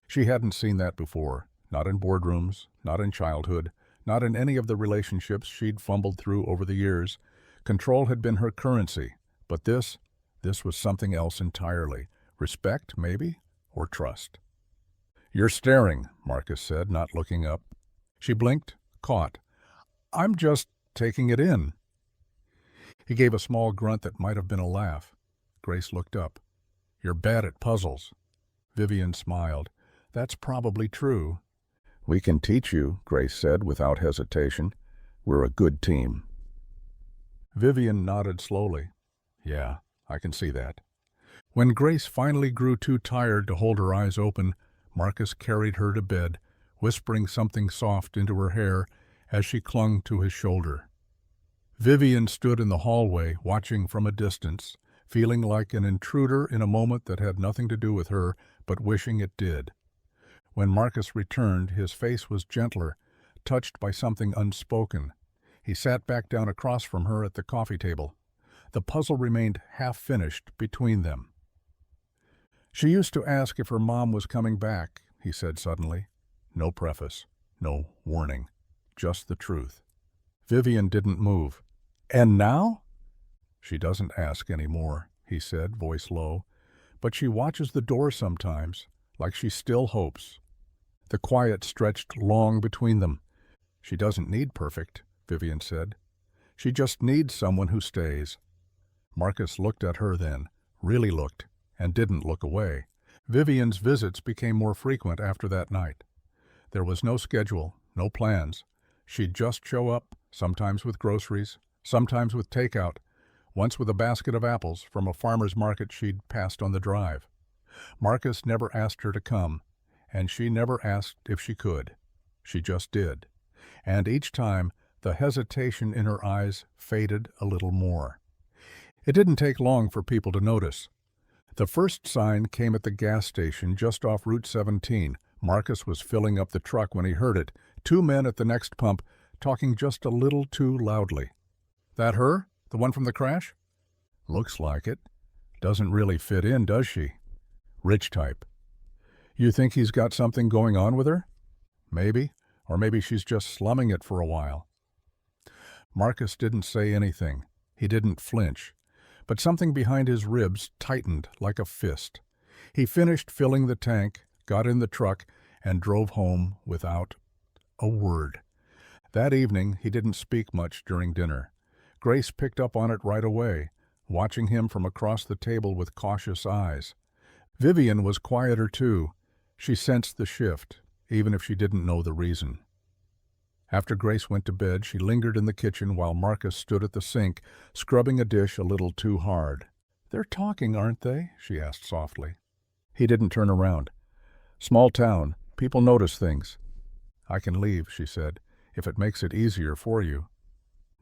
She hadn't seen that before. Not in boardrooms, not in childhood, not in any of the relationships she'd fumbled through over the years. Control had been her currency, but this was something else entirely. Respect, maybe, or trust. "You're staring," Marcus said, not looking up. She blinked, caught. "I'm just taking it in." He gave a small grunt that might have been a laugh. Grace looked up. "You're bad at puzzles." Vivian smiled. "That's probably true." "We can teach you," Grace said without hesitation. "We're a good team." Vivian nodded slowly. "Yeah, I can see that." When Grace finally grew too tired to hold her eyes open, Marcus carried her to bed, whispering something soft into her hair as she clung to his shoulder. Vivian stood in the hallway, watching from a distance, feeling like an intruder in a moment that had nothing to do with her, but wishing it did. When Marcus returned, his face was gentler, touched by something unspoken. He sat back down across from her at the coffee table. The puzzle remained half-finished between them. "She used to ask if her mom was coming back," he said suddenly. No preface, no warning, just the truth. Vivian didn't move. "And now?" "She doesn't ask anymore," he said, voice low. "But she watches the door sometimes, like she still hopes." The quiet stretched long between them. "She doesn't need perfect," Vivian said. "She just needs someone who stays." Marcus looked at her then, really looked, and didn't look away. Vivian's visits became more frequent after that night. There was no schedule, no plans. She'd just show up, sometimes with groceries, sometimes with takeout, once with a basket of apples from a farmer's market she'd passed on the drive. Marcus never asked her to come, and she never asked if she could. She just did. And each time, the hesitation in her eyes faded a little more. It didn't take long for people to notice. The first sign came at the gas station just off Route 17. Marcus was filling up the truck when he heard it. Two men at the next pump, talking just a little too loudly. "That her? The one from the crash?" "Looks like it. Doesn't really fit in, does she? Rich type." "You think he's got something going on with her?" "Maybe. Or maybe she's just slumming it for a while." Marcus didn't say anything. He didn't flinch. But something behind his ribs tightened like a fist. He finished filling the tank, got in the truck, and drove home without a word. That evening, he didn't speak much during dinner. Grace picked up on it right away, watching him from across the table with cautious eyes. Vivian was quieter too. She sensed the shift, even if she didn't know the reason. After Grace went to bed, she lingered in the kitchen while Marcus stood at the sink, scrubbing a dish a little too hard. "They're talking, aren't they?" she asked softly. He didn't turn around. "Small town. People notice things." "I can leave," she said, "if it makes it easier for you."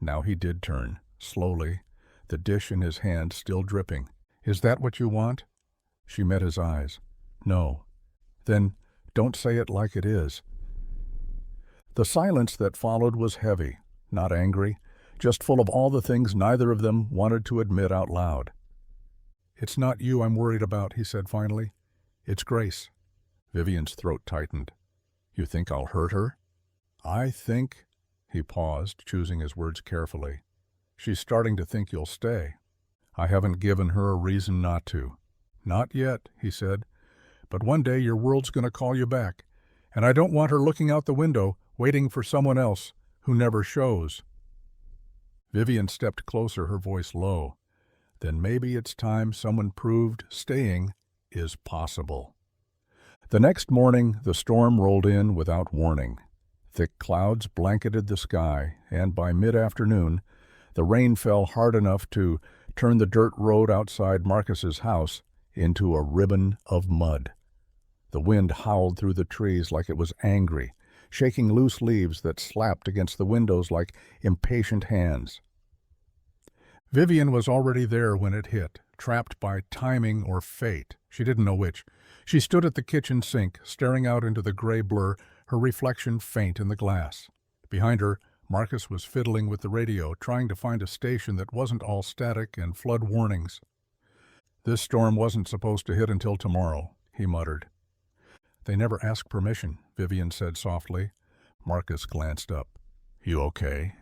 Now he did turn, slowly, the dish in his hand still dripping. "Is that what you want?" She met his eyes. "No." "Then don't say it like it is." The silence that followed was heavy, not angry, just full of all the things neither of them wanted to admit out loud. "It's not you I'm worried about," he said finally. "It's Grace." Vivian's throat tightened. "You think I'll hurt her?" "I think—" He paused, choosing his words carefully. "She's starting to think you'll stay." "I haven't given her a reason not to." "Not yet," he said. "But one day your world's going to call you back, and I don't want her looking out the window, waiting for someone else who never shows." Vivian stepped closer, her voice low. "Then maybe it's time someone proved staying is possible." The next morning, the storm rolled in without warning. Thick clouds blanketed the sky, and by mid-afternoon, the rain fell hard enough to turn the dirt road outside Marcus's house into a ribbon of mud. The wind howled through the trees like it was angry, shaking loose leaves that slapped against the windows like impatient hands. Vivian was already there when it hit, trapped by timing or fate. She didn't know which. She stood at the kitchen sink, staring out into the gray blur, her reflection faint in the glass. Behind her, Marcus was fiddling with the radio, trying to find a station that wasn't all static and flood warnings. "This storm wasn't supposed to hit until tomorrow," he muttered. "They never ask permission," Vivian said softly. Marcus glanced up. "You okay?"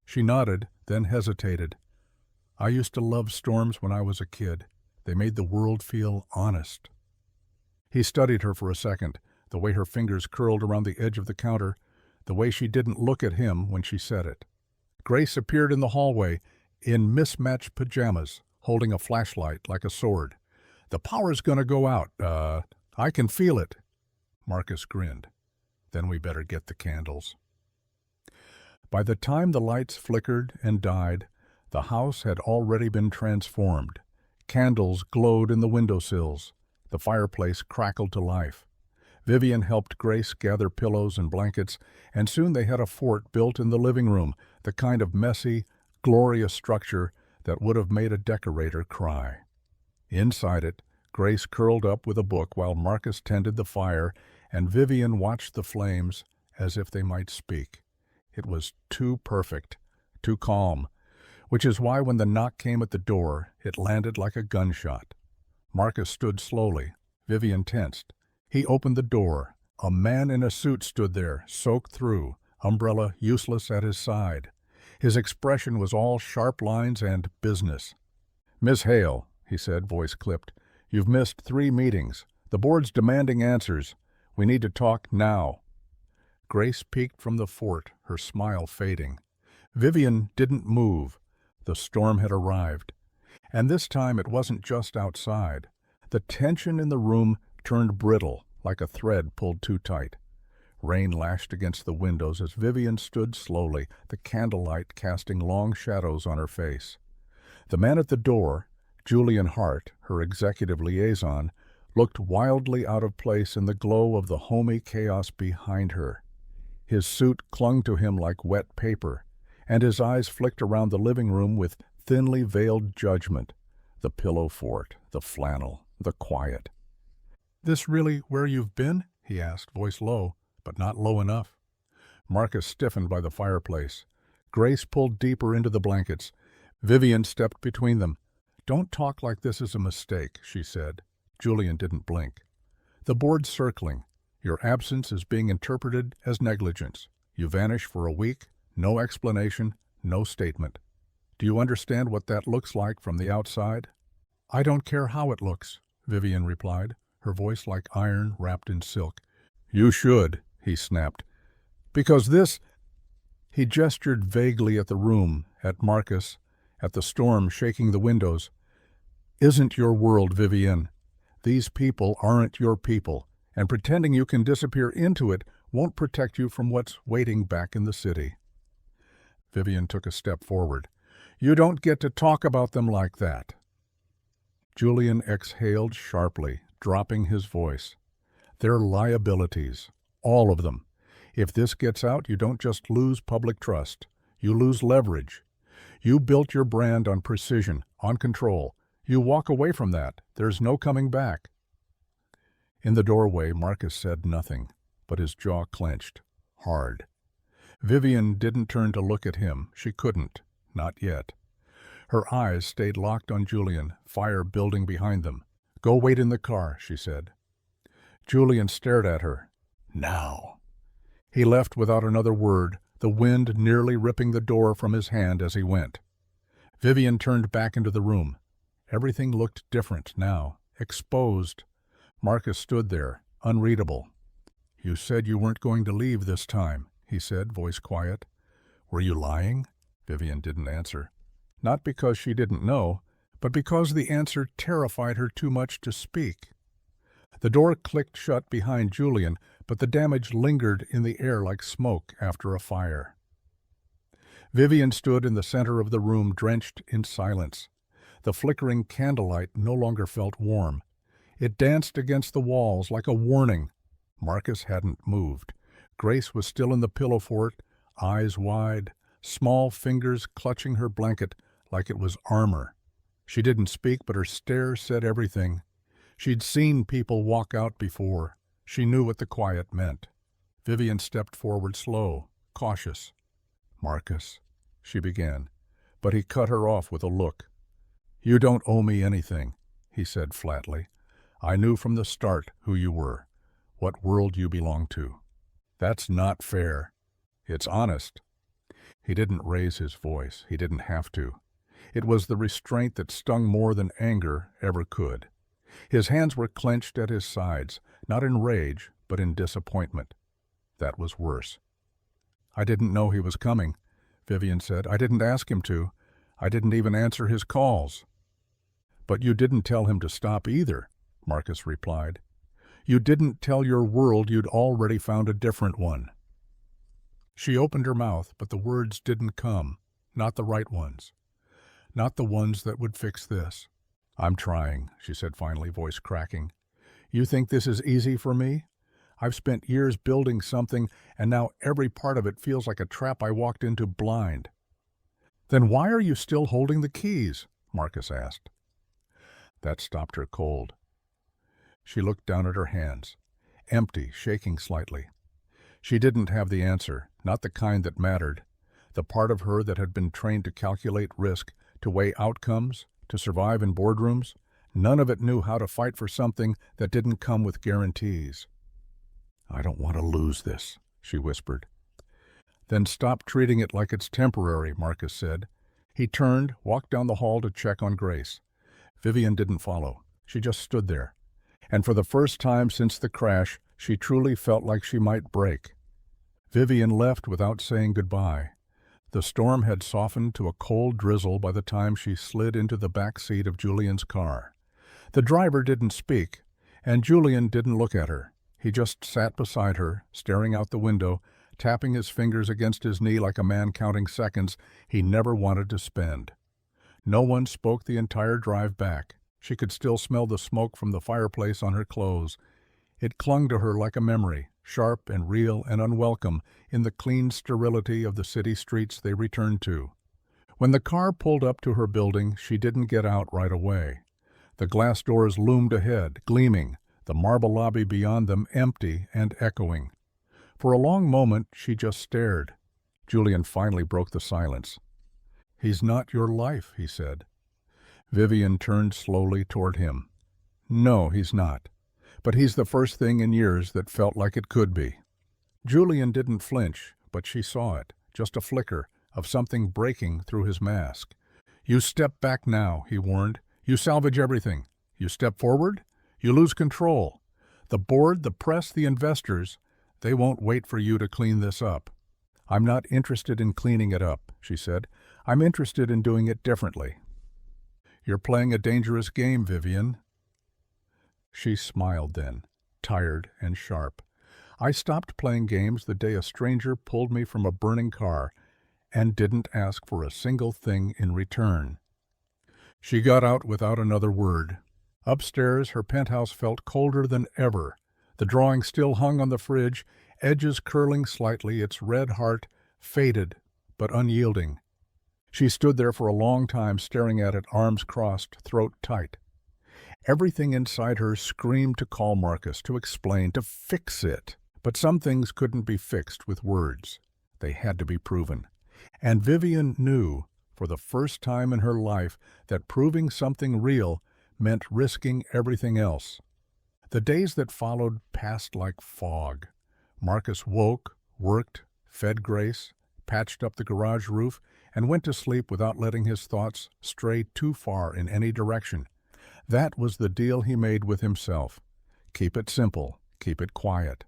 She nodded, then hesitated. "I used to love storms when I was a kid. They made the world feel honest." He studied her for a second, the way her fingers curled around the edge of the counter, the way she didn't look at him when she said it. Grace appeared in the hallway, in mismatched pajamas, holding a flashlight like a sword. "The power's gonna go out. I can feel it." Marcus grinned. "Then we better get the candles." By the time the lights flickered and died, the house had already been transformed. Candles glowed in the windowsills. The fireplace crackled to life. Vivian helped Grace gather pillows and blankets, and soon they had a fort built in the living room, the kind of messy, glorious structure that would have made a decorator cry. Inside it, Grace curled up with a book while Marcus tended the fire, and Vivian watched the flames as if they might speak. It was too perfect, too calm, which is why when the knock came at the door, it landed like a gunshot. Marcus stood slowly. Vivian tensed. He opened the door. A man in a suit stood there, soaked through, umbrella useless at his side. His expression was all sharp lines and business. "Miss Hale," he said, voice clipped, "you've missed 3 meetings. The board's demanding answers. We need to talk now." Grace peeked from the fort, her smile fading. Vivian didn't move. The storm had arrived. And this time it wasn't just outside. The tension in the room turned brittle, like a thread pulled too tight. Rain lashed against the windows as Vivian stood slowly, the candlelight casting long shadows on her face. The man at the door, Julian Hart, her executive liaison, looked wildly out of place in the glow of the homey chaos behind her. His suit clung to him like wet paper, and his eyes flicked around the living room with thinly veiled judgment. The pillow fort, the flannel, the quiet. "This really where you've been?" he asked, voice low, but not low enough. Marcus stiffened by the fireplace. Grace pulled deeper into the blankets. Vivian stepped between them. "Don't talk like this is a mistake," she said. Julian didn't blink. "The board's circling. Your absence is being interpreted as negligence. You vanish for a week, no explanation, no statement. Do you understand what that looks like from the outside?" "I don't care how it looks," Vivian replied, her voice like iron wrapped in silk. "You should," he snapped. "Because this—" He gestured vaguely at the room, at Marcus, at the storm shaking the windows. "Isn't your world, Vivian. These people aren't your people, and pretending you can disappear into it won't protect you from what's waiting back in the city." Vivian took a step forward. "You don't get to talk about them like that." Julian exhaled sharply, dropping his voice. "They're liabilities, all of them. If this gets out, you don't just lose public trust. You lose leverage. You built your brand on precision, on control. You walk away from that. There's no coming back." In the doorway, Marcus said nothing, but his jaw clenched, hard. Vivian didn't turn to look at him. She couldn't, not yet. Her eyes stayed locked on Julian, fire building behind them. "Go wait in the car," she said. Julian stared at her. "Now." He left without another word, the wind nearly ripping the door from his hand as he went. Vivian turned back into the room. Everything looked different now, exposed. Marcus stood there, unreadable. "You said you weren't going to leave this time," he said, voice quiet. "Were you lying?" Vivian didn't answer. Not because she didn't know, but because the answer terrified her too much to speak. The door clicked shut behind Julian, but the damage lingered in the air like smoke after a fire. Vivian stood in the center of the room, drenched in silence. The flickering candlelight no longer felt warm. It danced against the walls like a warning. Marcus hadn't moved. Grace was still in the pillow fort, eyes wide, small fingers clutching her blanket like it was armor. She didn't speak, but her stare said everything. She'd seen people walk out before. She knew what the quiet meant. Vivian stepped forward slow, cautious. "Marcus," she began, but he cut her off with a look. "You don't owe me anything," he said flatly. "I knew from the start who you were, what world you belonged to. That's not fair. It's honest." He didn't raise his voice. He didn't have to. It was the restraint that stung more than anger ever could. His hands were clenched at his sides, not in rage, but in disappointment. That was worse. "I didn't know he was coming," Vivian said. "I didn't ask him to. I didn't even answer his calls." "But you didn't tell him to stop either," Marcus replied. "You didn't tell your world you'd already found a different one." She opened her mouth, but the words didn't come, not the right ones. Not the ones that would fix this. "I'm trying," she said finally, voice cracking. "You think this is easy for me? I've spent years building something, and now every part of it feels like a trap I walked into blind." "Then why are you still holding the keys?" Marcus asked. That stopped her cold. She looked down at her hands, empty, shaking slightly. She didn't have the answer, not the kind that mattered. The part of her that had been trained to calculate risk, to weigh outcomes, to survive in boardrooms, none of it knew how to fight for something that didn't come with guarantees. "I don't want to lose this," she whispered. "Then stop treating it like it's temporary," Marcus said. He turned, walked down the hall to check on Grace. Vivian didn't follow. She just stood there. And for the first time since the crash, she truly felt like she might break. Vivian left without saying goodbye. The storm had softened to a cold drizzle by the time she slid into the back seat of Julian's car. The driver didn't speak, and Julian didn't look at her. He just sat beside her, staring out the window, tapping his fingers against his knee like a man counting seconds he never wanted to spend. No one spoke the entire drive back. She could still smell the smoke from the fireplace on her clothes. It clung to her like a memory, sharp and real and unwelcome in the clean sterility of the city streets they returned to. When the car pulled up to her building, she didn't get out right away. The glass doors loomed ahead, gleaming, the marble lobby beyond them empty and echoing. For a long moment, she just stared. Julian finally broke the silence. "He's not your life," he said. Vivian turned slowly toward him. "No, he's not. But he's the first thing in years that felt like it could be." Julian didn't flinch, but she saw it, just a flicker of something breaking through his mask. "You step back now," he warned. "You salvage everything. You step forward, you lose control. The board, the press, the investors, they won't wait for you to clean this up." "I'm not interested in cleaning it up," she said. "I'm interested in doing it differently." "You're playing a dangerous game, Vivian." She smiled then, tired and sharp. "I stopped playing games the day a stranger pulled me from a burning car and didn't ask for a single thing in return." She got out without another word. Upstairs, her penthouse felt colder than ever. The drawing still hung on the fridge, edges curling slightly, its red heart faded but unyielding. She stood there for a long time, staring at it, arms crossed, throat tight. Everything inside her screamed to call Marcus, to explain, to fix it. But some things couldn't be fixed with words. They had to be proven. And Vivian knew, for the first time in her life, that proving something real meant risking everything else. The days that followed passed like fog. Marcus woke, worked, fed Grace, patched up the garage roof, and went to sleep without letting his thoughts stray too far in any direction. That was the deal he made with himself. Keep it simple, keep it quiet.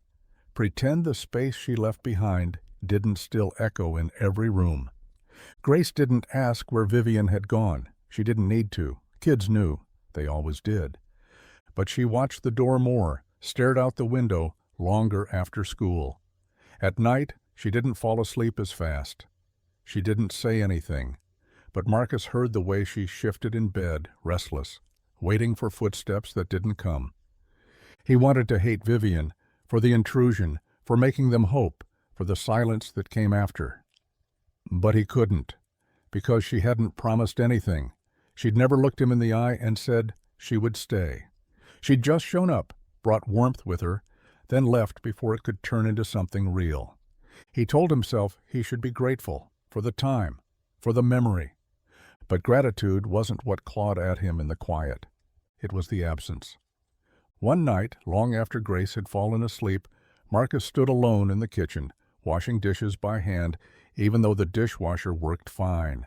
Pretend the space she left behind didn't still echo in every room. Grace didn't ask where Vivian had gone. She didn't need to. Kids knew. They always did. But she watched the door more, stared out the window longer after school. At night, she didn't fall asleep as fast. She didn't say anything, but Marcus heard the way she shifted in bed, restless, waiting for footsteps that didn't come. He wanted to hate Vivian for the intrusion, for making them hope, for the silence that came after. But he couldn't, because she hadn't promised anything. She'd never looked him in the eye and said she would stay. She'd just shown up, brought warmth with her, then left before it could turn into something real. He told himself he should be grateful for the time, for the memory. But gratitude wasn't what clawed at him in the quiet. It was the absence. One night, long after Grace had fallen asleep, Marcus stood alone in the kitchen, washing dishes by hand, even though the dishwasher worked fine.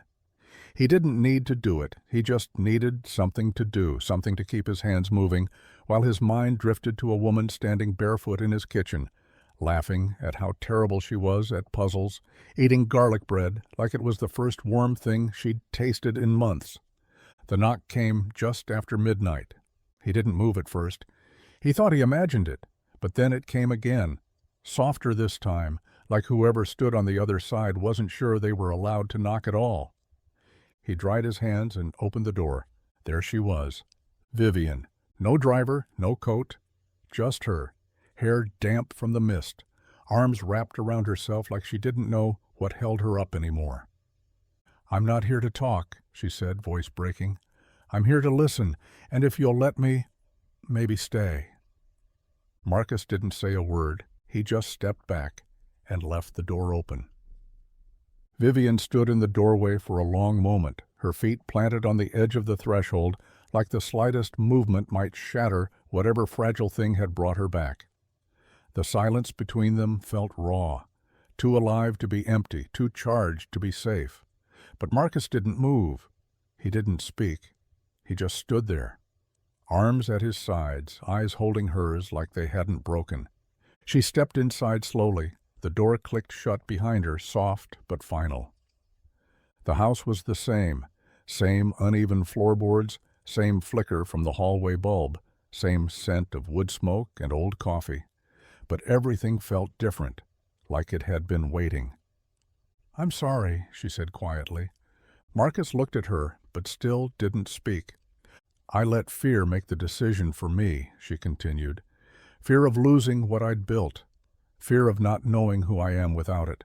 He didn't need to do it. He just needed something to do, something to keep his hands moving, while his mind drifted to a woman standing barefoot in his kitchen, laughing at how terrible she was at puzzles, eating garlic bread like it was the first warm thing she'd tasted in months. The knock came just after midnight. He didn't move at first. He thought he imagined it, but then it came again, softer this time, like whoever stood on the other side wasn't sure they were allowed to knock at all. He dried his hands and opened the door. There she was, Vivian. No driver, no coat, just her, hair damp from the mist, arms wrapped around herself like she didn't know what held her up anymore. "I'm not here to talk," she said, voice breaking. "I'm here to listen, and if you'll let me, maybe stay." Marcus didn't say a word. He just stepped back and left the door open. Vivian stood in the doorway for a long moment, her feet planted on the edge of the threshold, like the slightest movement might shatter whatever fragile thing had brought her back. The silence between them felt raw, too alive to be empty, too charged to be safe. But Marcus didn't move. He didn't speak. He just stood there, arms at his sides, eyes holding hers like they hadn't broken. She stepped inside slowly. The door clicked shut behind her, soft but final. The house was the same uneven floorboards, same flicker from the hallway bulb, same scent of wood smoke and old coffee. But everything felt different, like it had been waiting. "I'm sorry," she said quietly. Marcus looked at her, but still didn't speak. "I let fear make the decision for me," she continued. "Fear of losing what I'd built. Fear of not knowing who I am without it.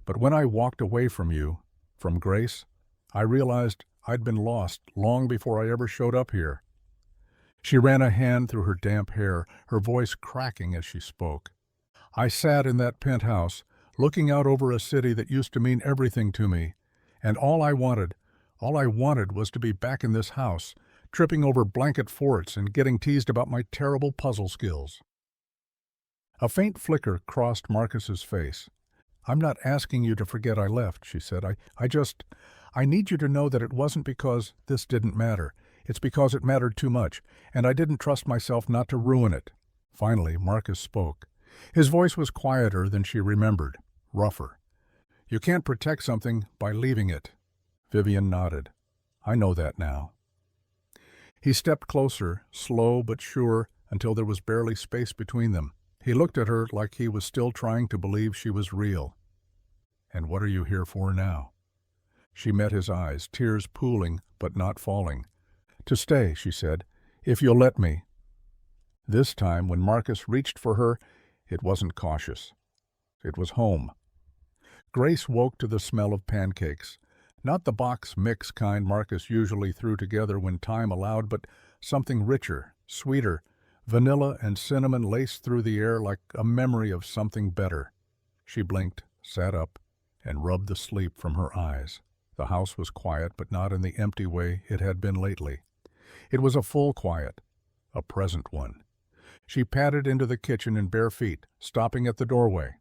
But when I walked away from you, from Grace, I realized I'd been lost long before I ever showed up here." She ran a hand through her damp hair, her voice cracking as she spoke. "I sat in that penthouse, looking out over a city that used to mean everything to me, and all I wanted was to be back in this house, tripping over blanket forts and getting teased about my terrible puzzle skills." A faint flicker crossed Marcus's face. "I'm not asking you to forget I left," she said. I need you to know that it wasn't because this didn't matter. It's because it mattered too much, and I didn't trust myself not to ruin it." Finally, Marcus spoke. His voice was quieter than she remembered, rougher. "You can't protect something by leaving it." Vivian nodded. "I know that now." He stepped closer, slow but sure, until there was barely space between them. He looked at her like he was still trying to believe she was real. "And what are you here for now?" She met his eyes, tears pooling but not falling. "To stay," she said, "if you'll let me." This time, when Marcus reached for her, it wasn't cautious. It was home. Grace woke to the smell of pancakes. Not the box mix kind Marcus usually threw together when time allowed, but something richer, sweeter. Vanilla and cinnamon laced through the air like a memory of something better. She blinked, sat up, and rubbed the sleep from her eyes. The house was quiet, but not in the empty way it had been lately. It was a full quiet, a present one. She padded into the kitchen in bare feet, stopping at the doorway.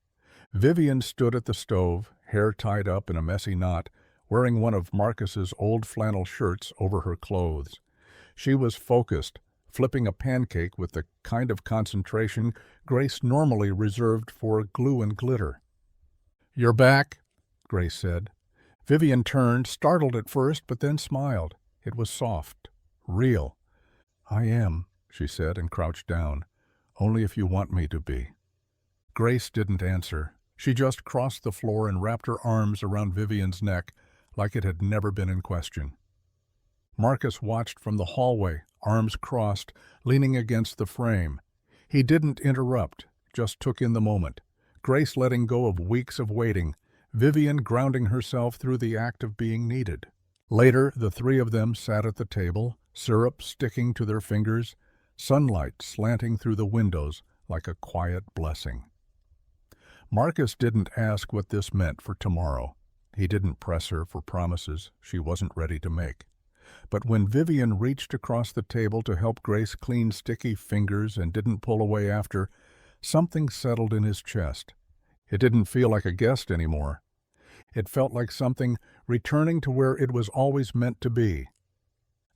Vivian stood at the stove, hair tied up in a messy knot, wearing one of Marcus's old flannel shirts over her clothes. She was focused, flipping a pancake with the kind of concentration Grace normally reserved for glue and glitter. "You're back," Grace said. Vivian turned, startled at first, but then smiled. It was soft, real. "I am," she said, and crouched down. "Only if you want me to be." Grace didn't answer. She just crossed the floor and wrapped her arms around Vivian's neck like it had never been in question. Marcus watched from the hallway, arms crossed, leaning against the frame. He didn't interrupt, just took in the moment. Grace letting go of weeks of waiting, Vivian grounding herself through the act of being needed. Later, the three of them sat at the table, syrup sticking to their fingers, sunlight slanting through the windows like a quiet blessing. Marcus didn't ask what this meant for tomorrow. He didn't press her for promises she wasn't ready to make. But when Vivian reached across the table to help Grace clean sticky fingers and didn't pull away after, something settled in his chest. It didn't feel like a guest anymore. It felt like something returning to where it was always meant to be.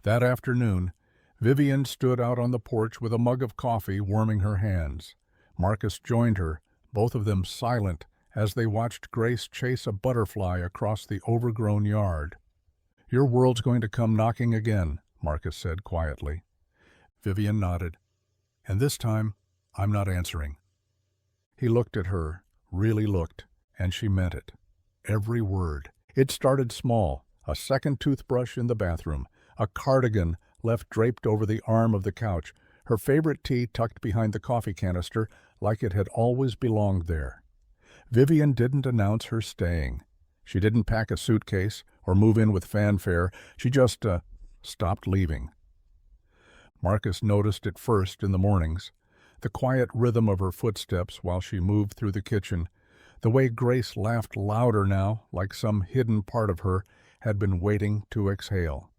That afternoon, Vivian stood out on the porch with a mug of coffee warming her hands. Marcus joined her, both of them silent, as they watched Grace chase a butterfly across the overgrown yard. "Your world's going to come knocking again," Marcus said quietly. Vivian nodded. "And this time, I'm not answering." He looked at her, really looked, and she meant it. Every word. It started small, a second toothbrush in the bathroom, a cardigan left draped over the arm of the couch, her favorite tea tucked behind the coffee canister like it had always belonged there. Vivian didn't announce her staying. She didn't pack a suitcase or move in with fanfare. She just stopped leaving. Marcus noticed it first in the mornings, the quiet rhythm of her footsteps while she moved through the kitchen, the way Grace laughed louder now, like some hidden part of her had been waiting to exhale.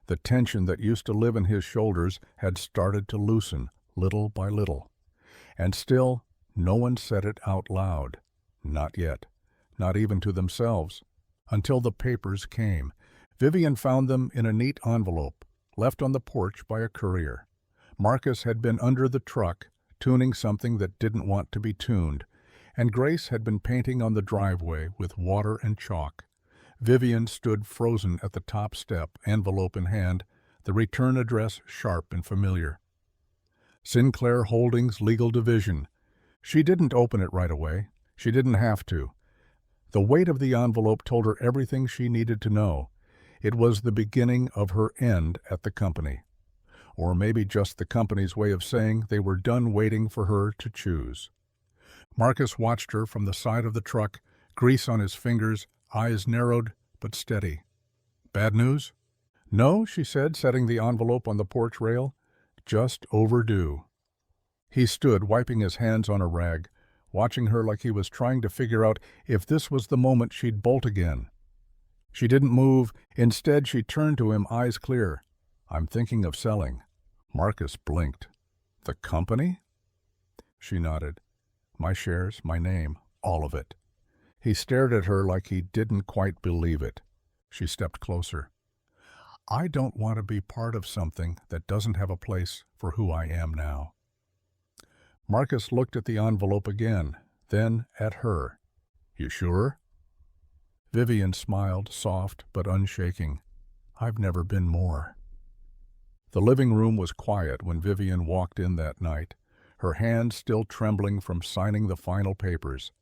The tension that used to live in his shoulders had started to loosen, little by little. And still, no one said it out loud. Not yet. Not even to themselves. Until the papers came. Vivian found them in a neat envelope, left on the porch by a courier. Marcus had been under the truck, tuning something that didn't want to be tuned, and Grace had been painting on the driveway with water and chalk. Vivian stood frozen at the top step, envelope in hand, the return address sharp and familiar. Sinclair Holdings Legal Division. She didn't open it right away. She didn't have to. The weight of the envelope told her everything she needed to know. It was the beginning of her end at the company. Or maybe just the company's way of saying they were done waiting for her to choose. Marcus watched her from the side of the truck, grease on his fingers, eyes narrowed but steady. "Bad news?" "No," she said, setting the envelope on the porch rail. "Just overdue." He stood, wiping his hands on a rag, watching her like he was trying to figure out if this was the moment she'd bolt again. She didn't move. Instead, she turned to him, eyes clear. "I'm thinking of selling." Marcus blinked. "The company?" She nodded. "My shares, my name, all of it." He stared at her like he didn't quite believe it. She stepped closer. "I don't want to be part of something that doesn't have a place for who I am now." Marcus looked at the envelope again, then at her. "You sure?" Vivian smiled, soft but unshaking. "I've never been more." The living room was quiet when Vivian walked in that night, her hands still trembling from signing the final papers.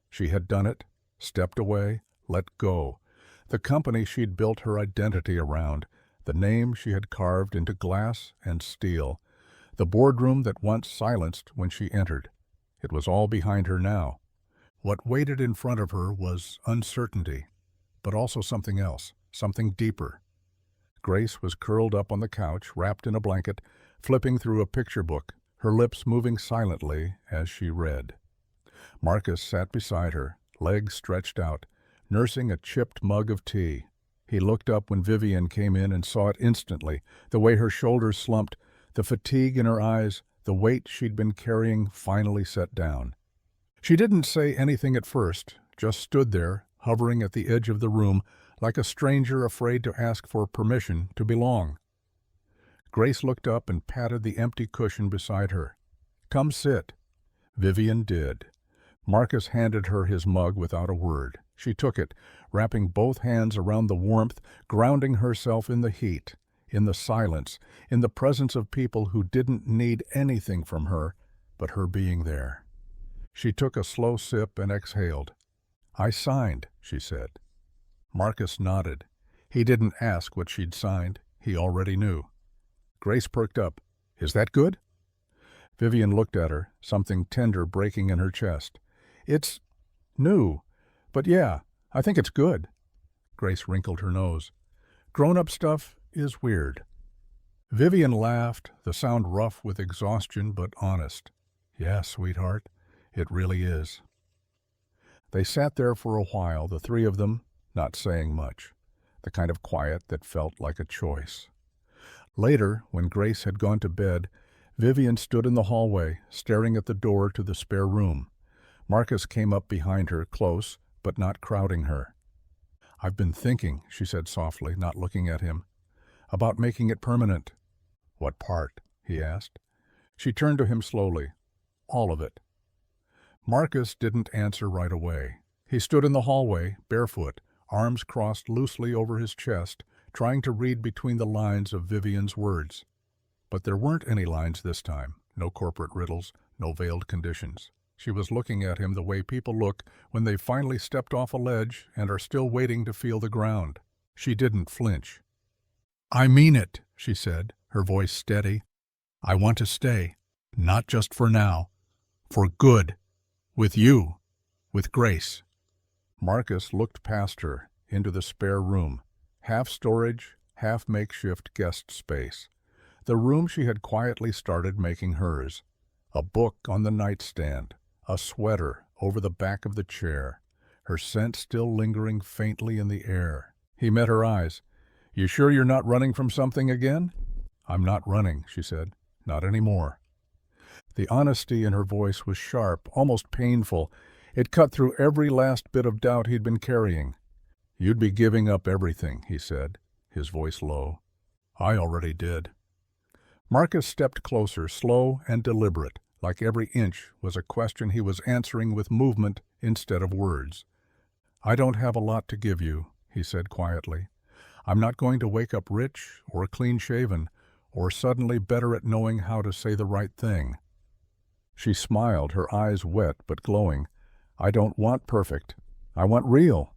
She had done it, stepped away, let go. The company she'd built her identity around, the name she had carved into glass and steel, the boardroom that once silenced when she entered. It was all behind her now. What waited in front of her was uncertainty, but also something else, something deeper. Grace was curled up on the couch, wrapped in a blanket, flipping through a picture book, her lips moving silently as she read. Marcus sat beside her, legs stretched out, nursing a chipped mug of tea. He looked up when Vivian came in and saw it instantly, the way her shoulders slumped, the fatigue in her eyes, the weight she'd been carrying finally set down. She didn't say anything at first, just stood there, hovering at the edge of the room, like a stranger afraid to ask for permission to belong. Grace looked up and patted the empty cushion beside her. "Come sit." Vivian did. Marcus handed her his mug without a word. She took it, wrapping both hands around the warmth, grounding herself in the heat, in the silence, in the presence of people who didn't need anything from her but her being there. She took a slow sip and exhaled. "I signed," she said. Marcus nodded. He didn't ask what she'd signed. He already knew. Grace perked up. "Is that good?" Vivian looked at her, something tender breaking in her chest. It's new, but yeah, I think it's good. Grace wrinkled her nose. Grown-up stuff is weird. Vivian laughed, the sound rough with exhaustion but honest. Yeah, sweetheart, it really is. They sat there for a while, the three of them, not saying much, the kind of quiet that felt like a choice. Later, when Grace had gone to bed, Vivian stood in the hallway, staring at the door to the spare room. Marcus came up behind her, close, but not crowding her. I've been thinking, she said softly, not looking at him, about making it permanent. What part? He asked. She turned to him slowly. All of it. Marcus didn't answer right away. He stood in the hallway, barefoot, arms crossed loosely over his chest, trying to read between the lines of Vivian's words. But there weren't any lines this time, no corporate riddles, no veiled conditions. She was looking at him the way people look when they've finally stepped off a ledge and are still waiting to feel the ground. She didn't flinch. I mean it, she said, her voice steady. I want to stay, not just for now, for good. With you, with Grace. Marcus looked past her, into the spare room, half storage, half makeshift guest space. The room she had quietly started making hers. A book on the nightstand, a sweater over the back of the chair, her scent still lingering faintly in the air. He met her eyes. You sure you're not running from something again? I'm not running, she said. Not anymore. The honesty in her voice was sharp, almost painful. It cut through every last bit of doubt he'd been carrying. You'd be giving up everything, he said, his voice low. I already did. Marcus stepped closer, slow and deliberate, like every inch was a question he was answering with movement instead of words. I don't have a lot to give you, he said quietly. I'm not going to wake up rich or clean-shaven or suddenly better at knowing how to say the right thing. She smiled, her eyes wet but glowing. I don't want perfect. I want real.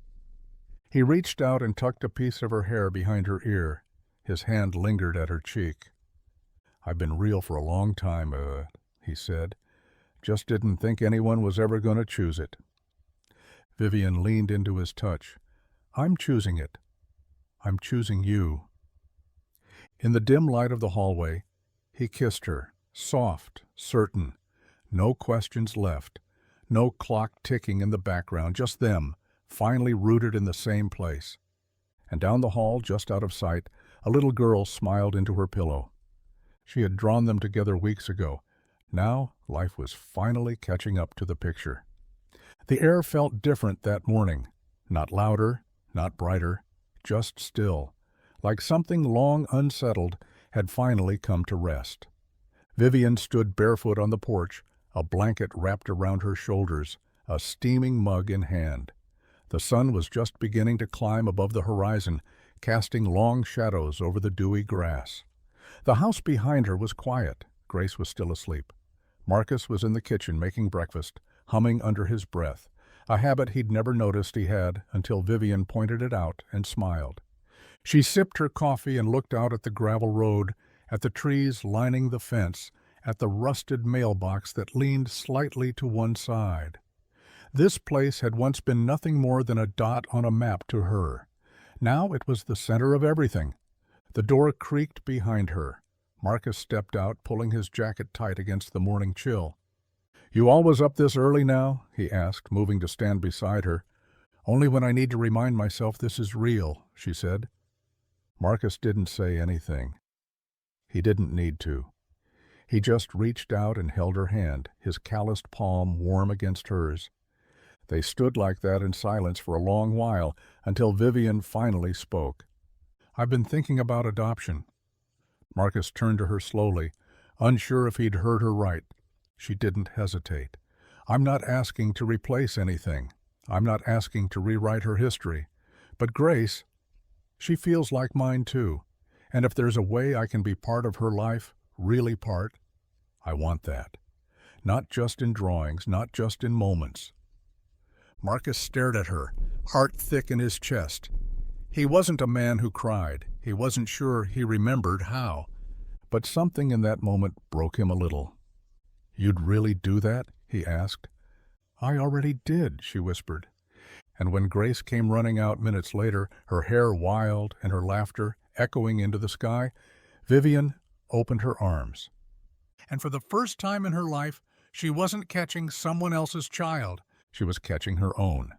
He reached out and tucked a piece of her hair behind her ear. His hand lingered at her cheek. I've been real for a long time, he said. Just didn't think anyone was ever going to choose it. Vivian leaned into his touch. I'm choosing it. I'm choosing you. In the dim light of the hallway, he kissed her, soft, certain. No questions left, no clock ticking in the background, just them, finally rooted in the same place. And down the hall, just out of sight, a little girl smiled into her pillow. She had drawn them together weeks ago. Now, life was finally catching up to the picture. The air felt different that morning, not louder, not brighter, just still, like something long unsettled had finally come to rest. Vivian stood barefoot on the porch, a blanket wrapped around her shoulders, a steaming mug in hand. The sun was just beginning to climb above the horizon, casting long shadows over the dewy grass. The house behind her was quiet. Grace was still asleep. Marcus was in the kitchen making breakfast, humming under his breath, a habit he'd never noticed he had until Vivian pointed it out and smiled. She sipped her coffee and looked out at the gravel road, at the trees lining the fence, at the rusted mailbox that leaned slightly to one side. This place had once been nothing more than a dot on a map to her. Now it was the center of everything. The door creaked behind her. Marcus stepped out, pulling his jacket tight against the morning chill. You always up this early now? He asked, moving to stand beside her. Only when I need to remind myself this is real, she said. Marcus didn't say anything. He didn't need to. He just reached out and held her hand, his calloused palm warm against hers. They stood like that in silence for a long while, until Vivian finally spoke. I've been thinking about adoption. Marcus turned to her slowly, unsure if he'd heard her right. She didn't hesitate. I'm not asking to replace anything. I'm not asking to rewrite her history. But Grace, she feels like mine too. And if there's a way I can be part of her life, really part, I want that. Not just in drawings, not just in moments. Marcus stared at her, heart thick in his chest. He wasn't a man who cried. He wasn't sure he remembered how. But something in that moment broke him a little. You'd really do that? He asked. "I already did," she whispered. And when Grace came running out minutes later, her hair wild and her laughter echoing into the sky, Vivian opened her arms. And for the first time in her life, she wasn't catching someone else's child. She was catching her own.